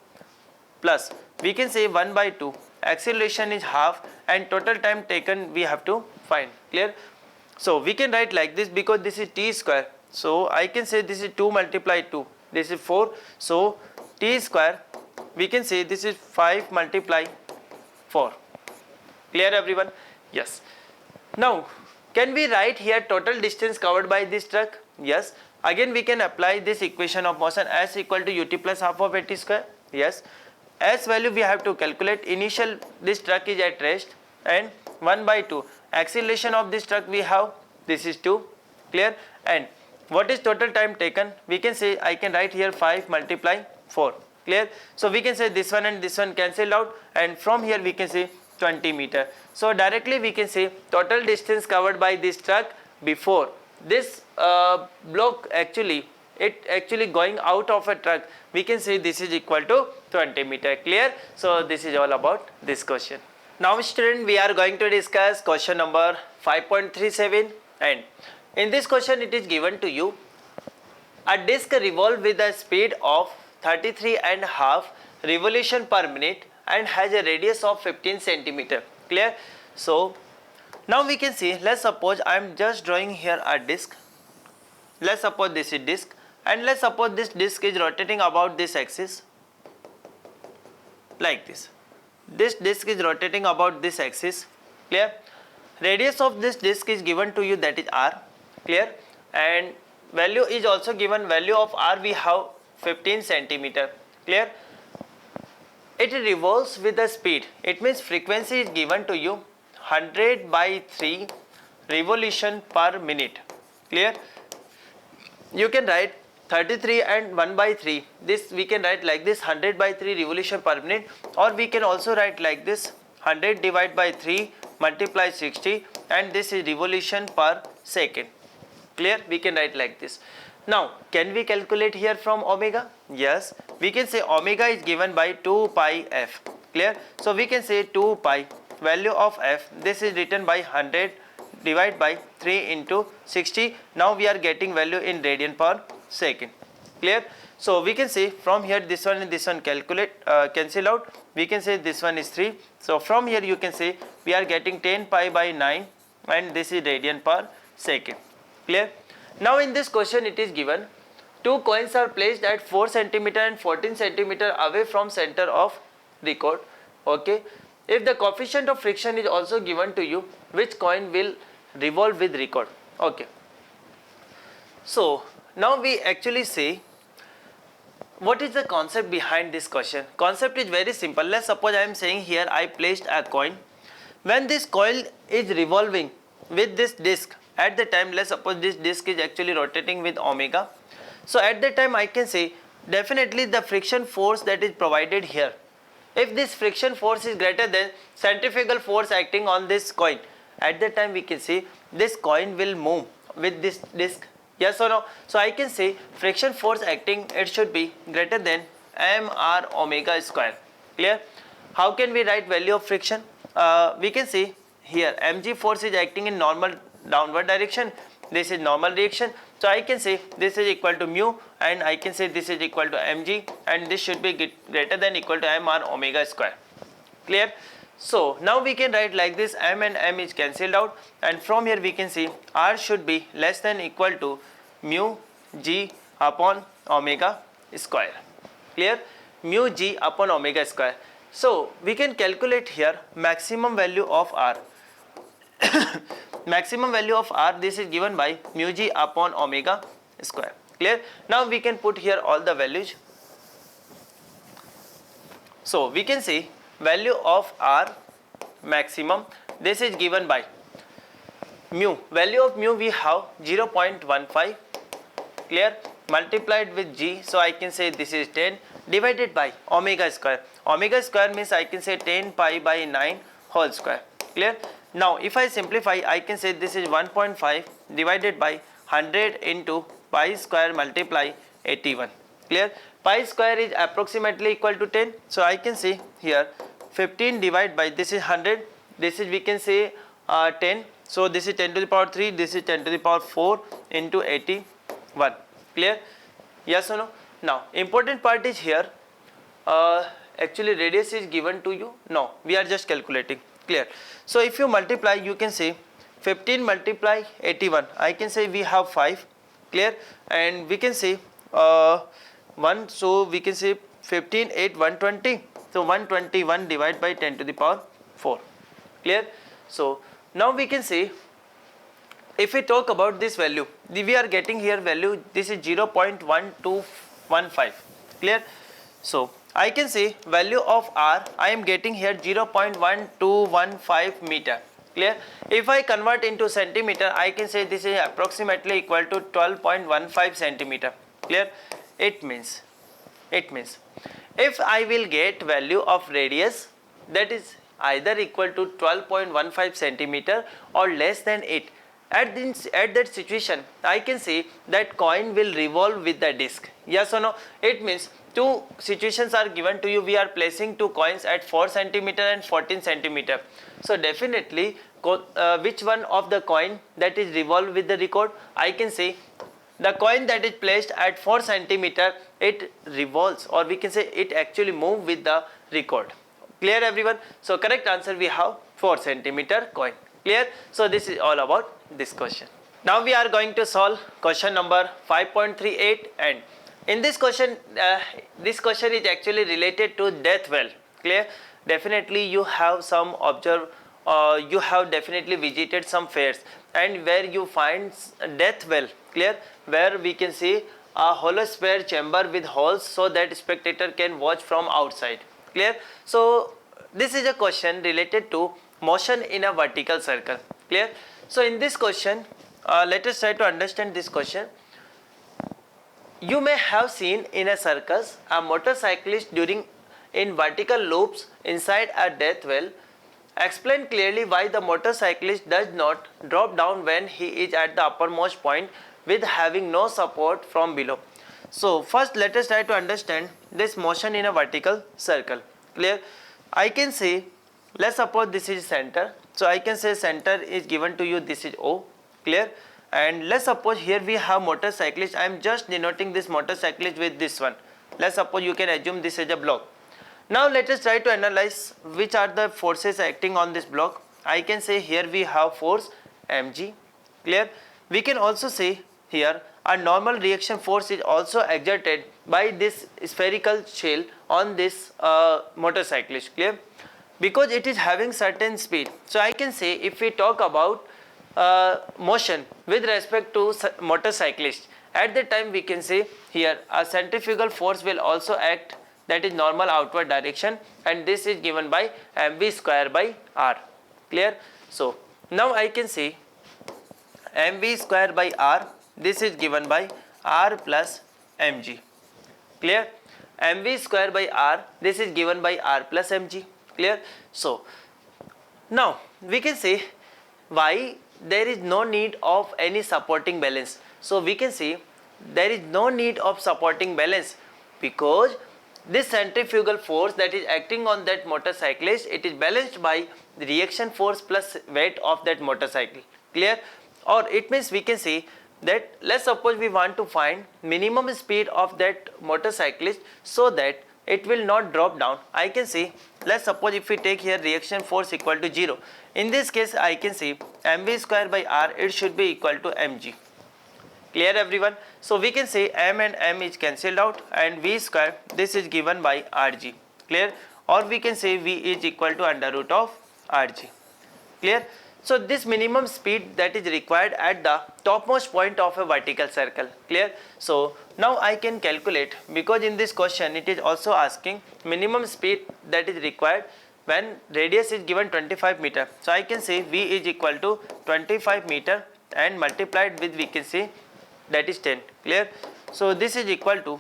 plus we can say 1 by 2, acceleration is half, and total time taken we have to find. Clear? So we can write like this because this is t square. So I can say this is 2 multiplied 2, this is 4. So t square, we can say this is 5 multiplied 4. Clear everyone? Yes. Now can we write here total distance covered by this truck? Yes. Again we can apply this equation of motion as equal to ut plus half of at square. Yes. S value we have to calculate. Initial this truck is at rest, and 1 by 2 acceleration of this truck we have, this is 2. Clear? And what is total time taken? We can say I can write here 5 multiply 4. Clear? So we can say this one and this one cancel out, and from here we can say 20 meter. So directly we can say total distance covered by this truck before this block actually going out of a truck, we can say this is equal to 20 meter. Clear? So this is all about this question. Now student, we are going to discuss question number 5.37, and in this question it is given to you a disc revolves with a speed of 33.5 revolution per minute and has a radius of 15 centimeter. Clear? So now we can see, let's suppose I am just drawing here a disc. Let's suppose this is disc, and let's suppose this disc is rotating about this axis like this. This disc is rotating about this axis. Clear? Radius of this disc is given to you, that is r. Clear? And value is also given, value of r we have 15 centimeter. Clear? It revolves with the speed, it means frequency is given to you 100 by 3 revolution per minute. Clear? You can write 33 and 1 by 3, this we can write like this, 100 by 3 revolution per minute, or we can also write like this, 100 divided by 3 multiply 60, and this is revolution per second. Clear? We can write like this. Now can we calculate here from omega? Yes, we can say omega is given by 2 pi f. Clear? So we can say 2 pi, value of f, this is written by 100 divided by 3 into 60. Now we are getting value in radian per second. Clear? So we can say from here this one and this one cancel out. We can say this one is 3. So from here you can say we are getting 10 pi by 9, and this is radian per second. Clear? Now in this question it is given two coins are placed at 4 centimeter and 14 centimeter away from center of record. Okay. If the coefficient of friction is also given to you, which coin will revolve with record? Okay. So now we actually say, what is the concept behind this question? Concept is very simple. Let's suppose I am saying here I placed a coin. When this coil is revolving with this disc, at the time, let's suppose this disc is actually rotating with omega. So at that time I can say definitely the friction force that is provided here, if this friction force is greater than centrifugal force acting on this coin, at that time we can say this coin will move with this disc. Yes or no? So I can say friction force acting, it should be greater than mr omega square. Clear? How can we write value of friction? We can say here mg force is acting in normal downward direction, this is normal reaction. So I can say this is equal to mu, and I can say this is equal to mg, and this should be greater than equal to mr omega square. Clear? So now we can write like this, m and m is cancelled out, and from here we can see r should be less than equal to mu g upon omega square. Clear? Mu g upon omega square. So we can calculate here maximum value of r. Maximum value of r, this is given by mu g upon omega square. Clear? Now we can put here all the values. So we can say value of r maximum, this is given by mu, value of mu we have 0.15. Clear? Multiplied with g, so I can say this is 10 divided by omega square. Omega square means I can say 10 pi by 9 whole square. Clear? Now if I simplify, I can say this is 1.5 divided by 100 into pi square multiply 81. Clear? Pi square is approximately equal to 10. So I can say here 15 divided by, this is 100, this is we can say 10. So this is 10 to the power 3, this is 10 to the power 4 into 81. Clear? Yes or no? Now important part is here, actually radius is given to you, no, we are just calculating, clear. So if you multiply, you can say 15 multiply 81, I can say we have 5, clear, and we can say 1, so we can say 15 8 120, so 121 divided by 10 to the power 4, clear. So now we can say, if we talk about this value, we are getting here value, this is 0.1215, clear. So I can say value of r, I am getting here 0.1215 meter, clear. If I convert into centimeter, I can say this is approximately equal to 12.15 centimeter, clear. It means if I will get value of radius that is either equal to 12.15 centimeter or less than it, at that situation I can say that coin will revolve with the disc, yes or no. It means two situations are given to you, we are placing two coins at 4 centimeter and 14 centimeter. So definitely which one of the coin that is revolve with the record, I can say the coin that is placed at 4 centimeter, it revolves, or we can say it actually move with the record, clear everyone. So correct answer we have 4 centimeter coin, clear. So this is all about this question. Now we are going to solve question number 5.38, and in this question is actually related to death well, clear. Definitely you have some you have definitely visited some fairs and where you find death well, clear, where we can see a hollow sphere chamber with holes so that spectator can watch from outside, clear. So this is a question related to motion in a vertical circle, clear. So in this question, let us try to understand this question. You may have seen in a circus a motorcyclist in vertical loops inside a death well. Explain clearly why the motorcyclist does not drop down when he is at the uppermost point with having no support from below. So first let us try to understand this motion in a vertical circle, clear. I can say, let's suppose this is center, so I can say center is given to you, this is O, clear. And let's suppose here we have motorcyclist, I am just denoting this motorcyclist with this one. Let's suppose you can assume this is a block. Now let us try to analyze which are the forces acting on this block. I can say here we have force mg, clear. We can also say here a normal reaction force is also exerted by this spherical shell on this motorcyclist, clear, because it is having certain speed. So I can say if we talk about motion with respect to motorcyclist, at the time we can say here a centrifugal force will also act, that is normal outward direction, and this is given by mv square by r, clear. So now I can say mv square by r, this is given by r plus mg, clear. mv square by r, this is given by r plus mg, clear. So now we can say why there is no need of any supporting balance. So we can say there is no need of supporting balance because this centrifugal force that is acting on that motorcyclist, it is balanced by the reaction force plus weight of that motorcycle, clear. Or it means we can say that let's suppose we want to find minimum speed of that motorcyclist so that it will not drop down. I can say, let's suppose if we take here reaction force equal to 0, in this case I can say mv square by r, it should be equal to mg, clear everyone. So we can say m and m is cancelled out and v square, this is given by rg, clear. Or we can say v is equal to under root of rg, clear. So this minimum speed that is required at the topmost point of a vertical circle, clear. So now I can calculate, because in this question it is also asking minimum speed that is required when radius is given 25 meter. So I can say v is equal to 25 meter and multiplied with, we can say, that is 10, clear. So this is equal to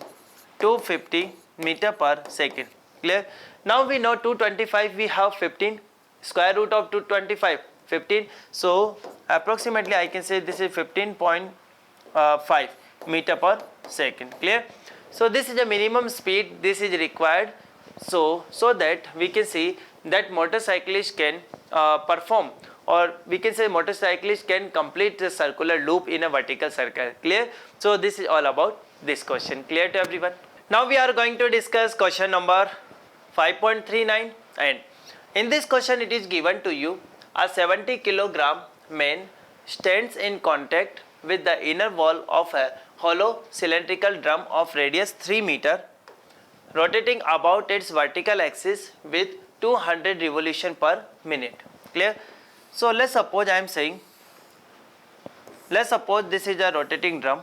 250 meter per second, clear. Now we know 225, we have 15, square root of 225, 15. So approximately I can say this is 15.5 meter per second, clear. So this is the minimum speed, this is required, so that we can see that motorcyclist can perform, or we can say motorcyclist can complete the circular loop in a vertical circle, clear. So this is all about this question, clear to everyone. Now we are going to discuss question number 5.39, and in this question it is given to you a 70 kilogram man stands in contact with the inner wall of a hollow cylindrical drum of radius 3 meter rotating about its vertical axis with 200 revolution per minute. Clear? So let's suppose I am saying, let's suppose this is a rotating drum.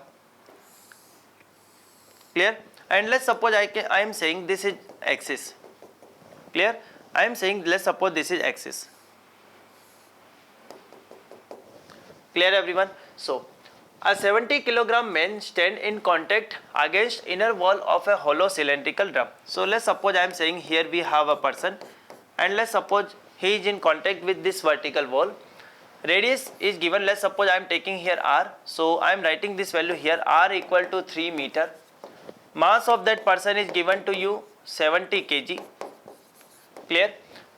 Clear? And let's suppose I am saying this is axis. Clear? I am saying let's suppose this is axis. Clear everyone? So a 70 kilogram man stand in contact against inner wall of a hollow cylindrical drum. So let's suppose I am saying here we have a person, and let's suppose he is in contact with this vertical wall. Radius is given, let's suppose I am taking here r. So I am writing this value here, r equal to 3 meter. Mass of that person is given to you 70 kg. Clear?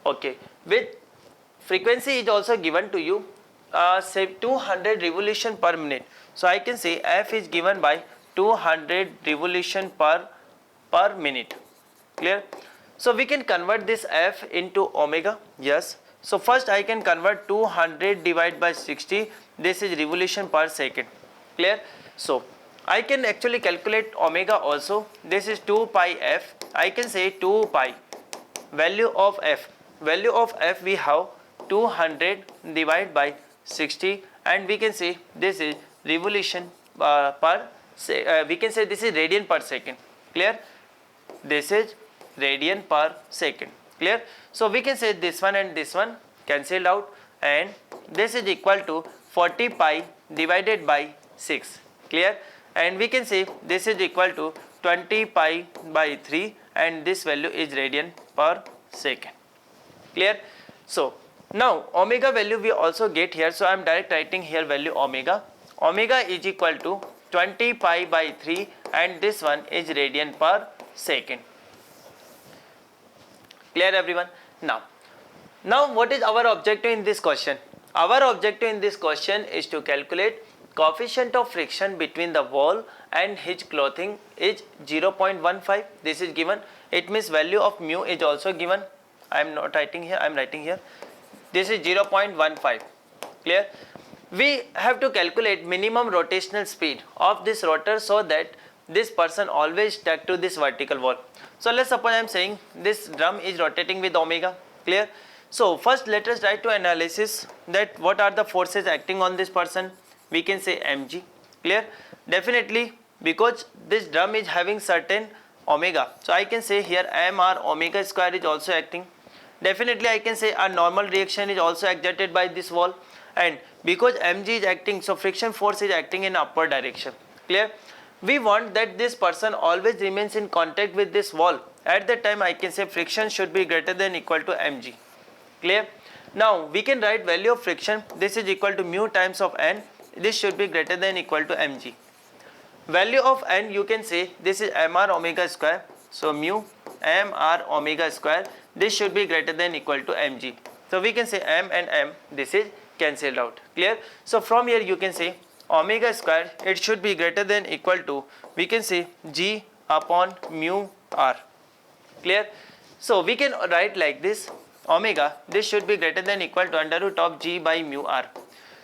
Okay. With frequency is also given to you, say 200 revolution per minute. So I can say F is given by 200 revolution per minute. Clear? So we can convert this F into omega. Yes. So first I can convert 200 divided by 60. This is revolution per second. Clear? So I can actually calculate omega also. This is 2 pi F. I can say 2 pi. Value of F. Value of F we have 200 divided by 60, and we can say this is revolution we can say this is radian per second. Clear? This is radian per second. Clear? So we can say this one and this one cancelled out, and this is equal to 40 pi divided by 6. Clear? And we can say this is equal to 20 pi by 3, and this value is radian per second. Clear? So now omega value we also get here, so I am direct writing here value omega. Omega is equal to 20 pi by 3, and this one is radian per second. Clear everyone? Now what is our objective in this question? Our objective in this question is to calculate coefficient of friction between the wall and hitch clothing is 0.15. This is given. It means value of mu is also given. I am not writing here, I am writing here. This is 0.15. Clear? We have to calculate minimum rotational speed of this rotor so that this person always stuck to this vertical wall. So let's suppose I am saying this drum is rotating with omega. Clear? So first let us try to analysis that what are the forces acting on this person. We can say mg. Clear? Definitely, because this drum is having certain omega, so I can say here mr omega square is also acting. Definitely I can say a normal reaction is also exerted by this wall, and because mg is acting, so friction force is acting in upward direction. Clear? We want that this person always remains in contact with this wall. At that time I can say friction should be greater than equal to mg. Clear? Now we can write value of friction. This is equal to mu times of n. This should be greater than equal to mg. Value of n you can say this is mr omega square. So mu mr omega square, this should be greater than equal to mg. So we can say m and m, this is cancelled out. Clear? So from here you can say omega square, it should be greater than equal to, we can say g upon mu r. Clear? So we can write like this, omega, this should be greater than equal to under root of g by mu r.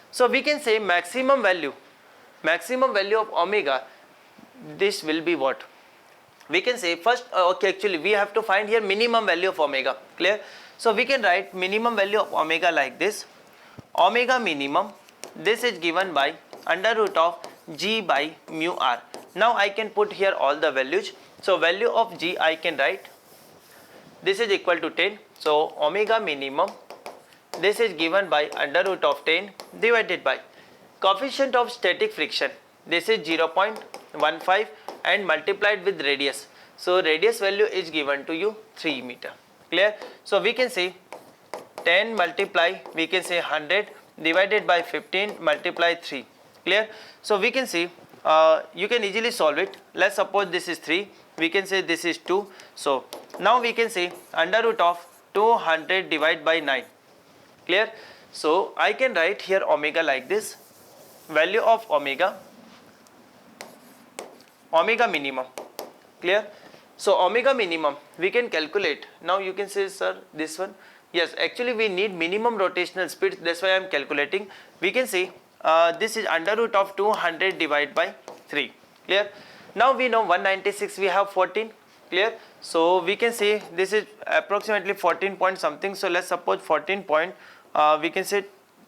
So we can say maximum value of omega, this will be what? We can say first, okay, actually we have to find here minimum value of omega. Clear? So we can write minimum value of omega like this. Omega minimum, this is given by under root of g by mu r. Now I can put here all the values. So value of g I can write, this is equal to 10. So omega minimum, this is given by under root of 10 divided by coefficient of static friction, this is 0.15 and multiplied with radius. So radius value is given to you 3 meter. Clear? So we can say 10 multiply, we can say 100 divided by 15 multiply 3. Clear? So we can see, you can easily solve it. Let's suppose this is 3, we can say this is 2. So now we can say under root of 200 divided by 9. Clear? So I can write here omega like this. Value of omega minimum. Clear? So omega minimum we can calculate. Now you can say, sir, this one. Yes, actually we need minimum rotational speed. That's why I am calculating. We can say this is under root of 200 divided by 3. Clear? Now we know 196 we have 14. Clear? So we can say this is approximately 14 point something. So let's suppose 14 point we can say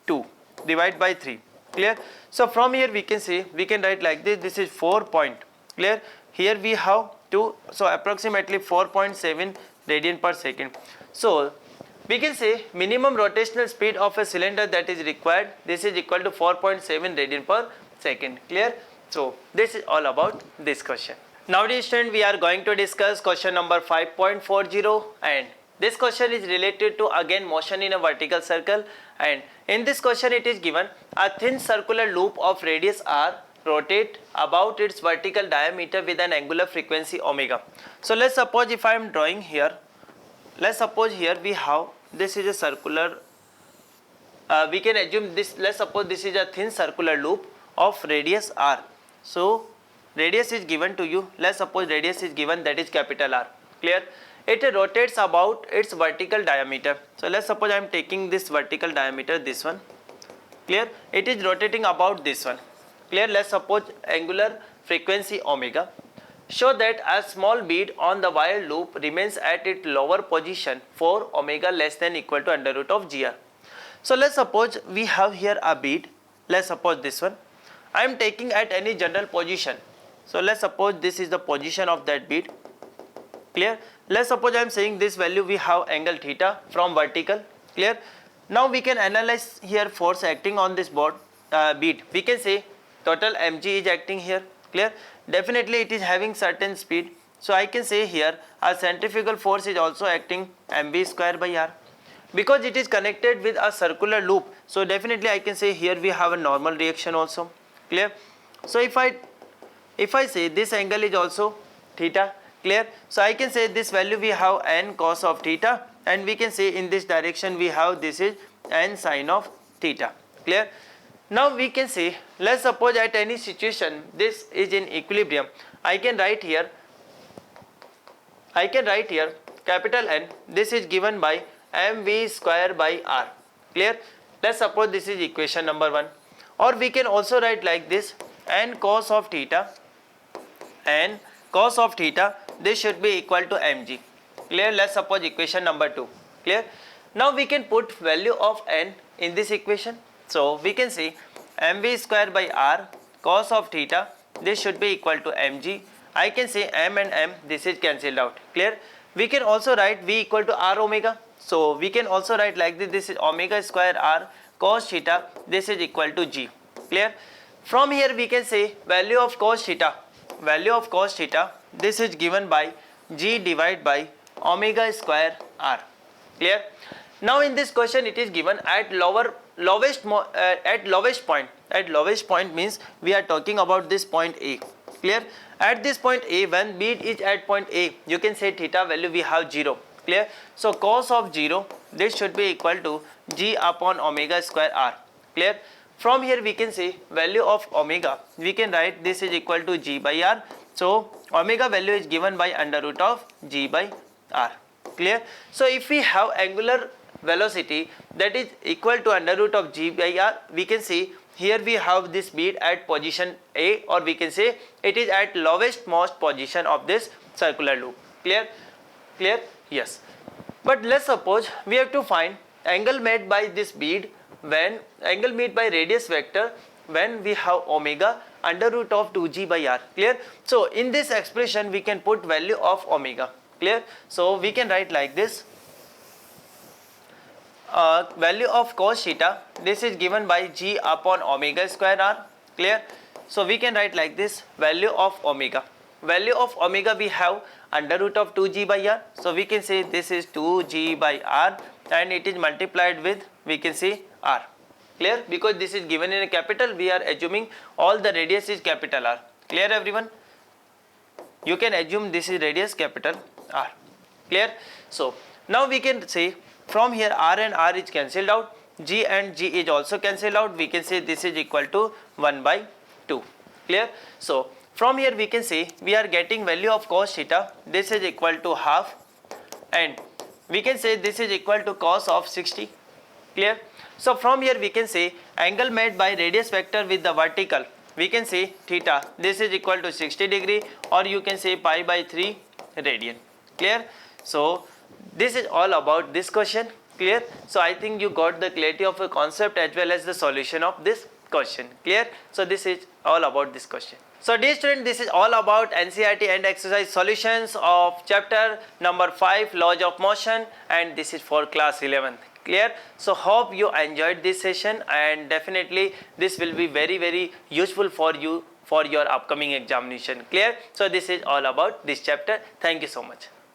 2 divided by 3. Clear? So from here we can say, we can write like this. This is 4 point. Clear? Here we have 2, so approximately 4.7 radian per second. So we can say minimum rotational speed of a cylinder that is required, this is equal to 4.7 radian per second. Clear? So this is all about this question. Now dear student, we are going to discuss question number 5.40, and this question is related to again motion in a vertical circle, and in this question it is given a thin circular loop of radius r rotate about its vertical diameter with an angular frequency omega. So let's suppose if I am drawing here, let's suppose here we have, this is a circular, we can assume this, let's suppose this is a thin circular loop of radius r. So radius is given to you, let's suppose radius is given, that is capital R. Clear? It rotates about its vertical diameter. So let's suppose I am taking this vertical diameter, this one. Clear? It is rotating about this one. Clear? Let's suppose angular frequency omega. Show that a small bead on the wire loop remains at its lower position for omega less than equal to under root of gr. So let's suppose we have here a bead. Let's suppose this one. I am taking at any general position. So let's suppose this is the position of that bead. Clear? Let's suppose I am saying this value we have angle theta from vertical. Clear? Now we can analyze here force acting on this bead. We can say total mg is acting here. Clear? Definitely it is having certain speed. So I can say here a centrifugal force is also acting mv square by r. Because it is connected with a circular loop, so definitely I can say here we have a normal reaction also. Clear? So if I say this angle is also theta. Clear? So I can say this value we have n cos of theta, and we can say in this direction we have this is n sin of theta. Clear? Now we can say, let's suppose at any situation this is in equilibrium. I can write here capital N, this is given by mv square by r. Clear? Let's suppose this is equation number 1. Or we can also write like this, n cos of theta, this should be equal to mg. Clear? Let's suppose equation number 2. Clear? Now we can put value of n in this equation. So we can say mv square by r cos of theta, this should be equal to mg. I can say m and m, this is cancelled out. Clear? We can also write v equal to r omega. So we can also write like this, this is omega square r cos theta, this is equal to g. Clear? From here we can say value of cos theta, this is given by g divided by omega square r. Clear? Now in this question it is given at lowest point. At lowest point means we are talking about this point A. Clear? At this point A, when bead is at point A, you can say theta value we have 0. Clear? So cos of 0, this should be equal to g upon omega square r. Clear? From here we can say value of omega, we can write this is equal to g by r. So omega value is given by under root of g by r. Clear? So if we have angular velocity that is equal to under root of g by r, we can see here we have this bead at position A, or we can say it is at lowest most position of this circular loop. Clear? Clear? Yes. But let's suppose we have to find angle made by this bead, when angle made by radius vector when we have omega under root of 2g by r. Clear? So in this expression we can put value of omega. Clear? So we can write like this, value of cos theta, this is given by g upon omega square r. Clear? So we can write like this, value of omega. Value of omega we have under root of 2g by r. So we can say this is 2g by r, and it is multiplied with, we can say, r. Clear? Because this is given in a capital, we are assuming all the radius is capital R. Clear everyone? You can assume this is radius capital R. Clear? So now we can say from here r and r is cancelled out, g and g is also cancelled out. We can say this is equal to 1 by 2. Clear? So from here we can see we are getting value of cos theta, this is equal to half, and we can say this is equal to cos of 60. Clear? So from here we can say angle made by radius vector with the vertical, we can say theta, this is equal to 60 degree, or you can say pi by 3 radian. Clear? So this is all about this question. Clear? So I think you got the clarity of a concept as well as the solution of this question. Clear? So this is all about this question. So dear student, this is all about NCERT and exercise solutions of chapter number 5, laws of motion, and this is for class 11th. Clear? So hope you enjoyed this session, and definitely this will be very useful for you for your upcoming examination. Clear? So this is all about this chapter. Thank you so much.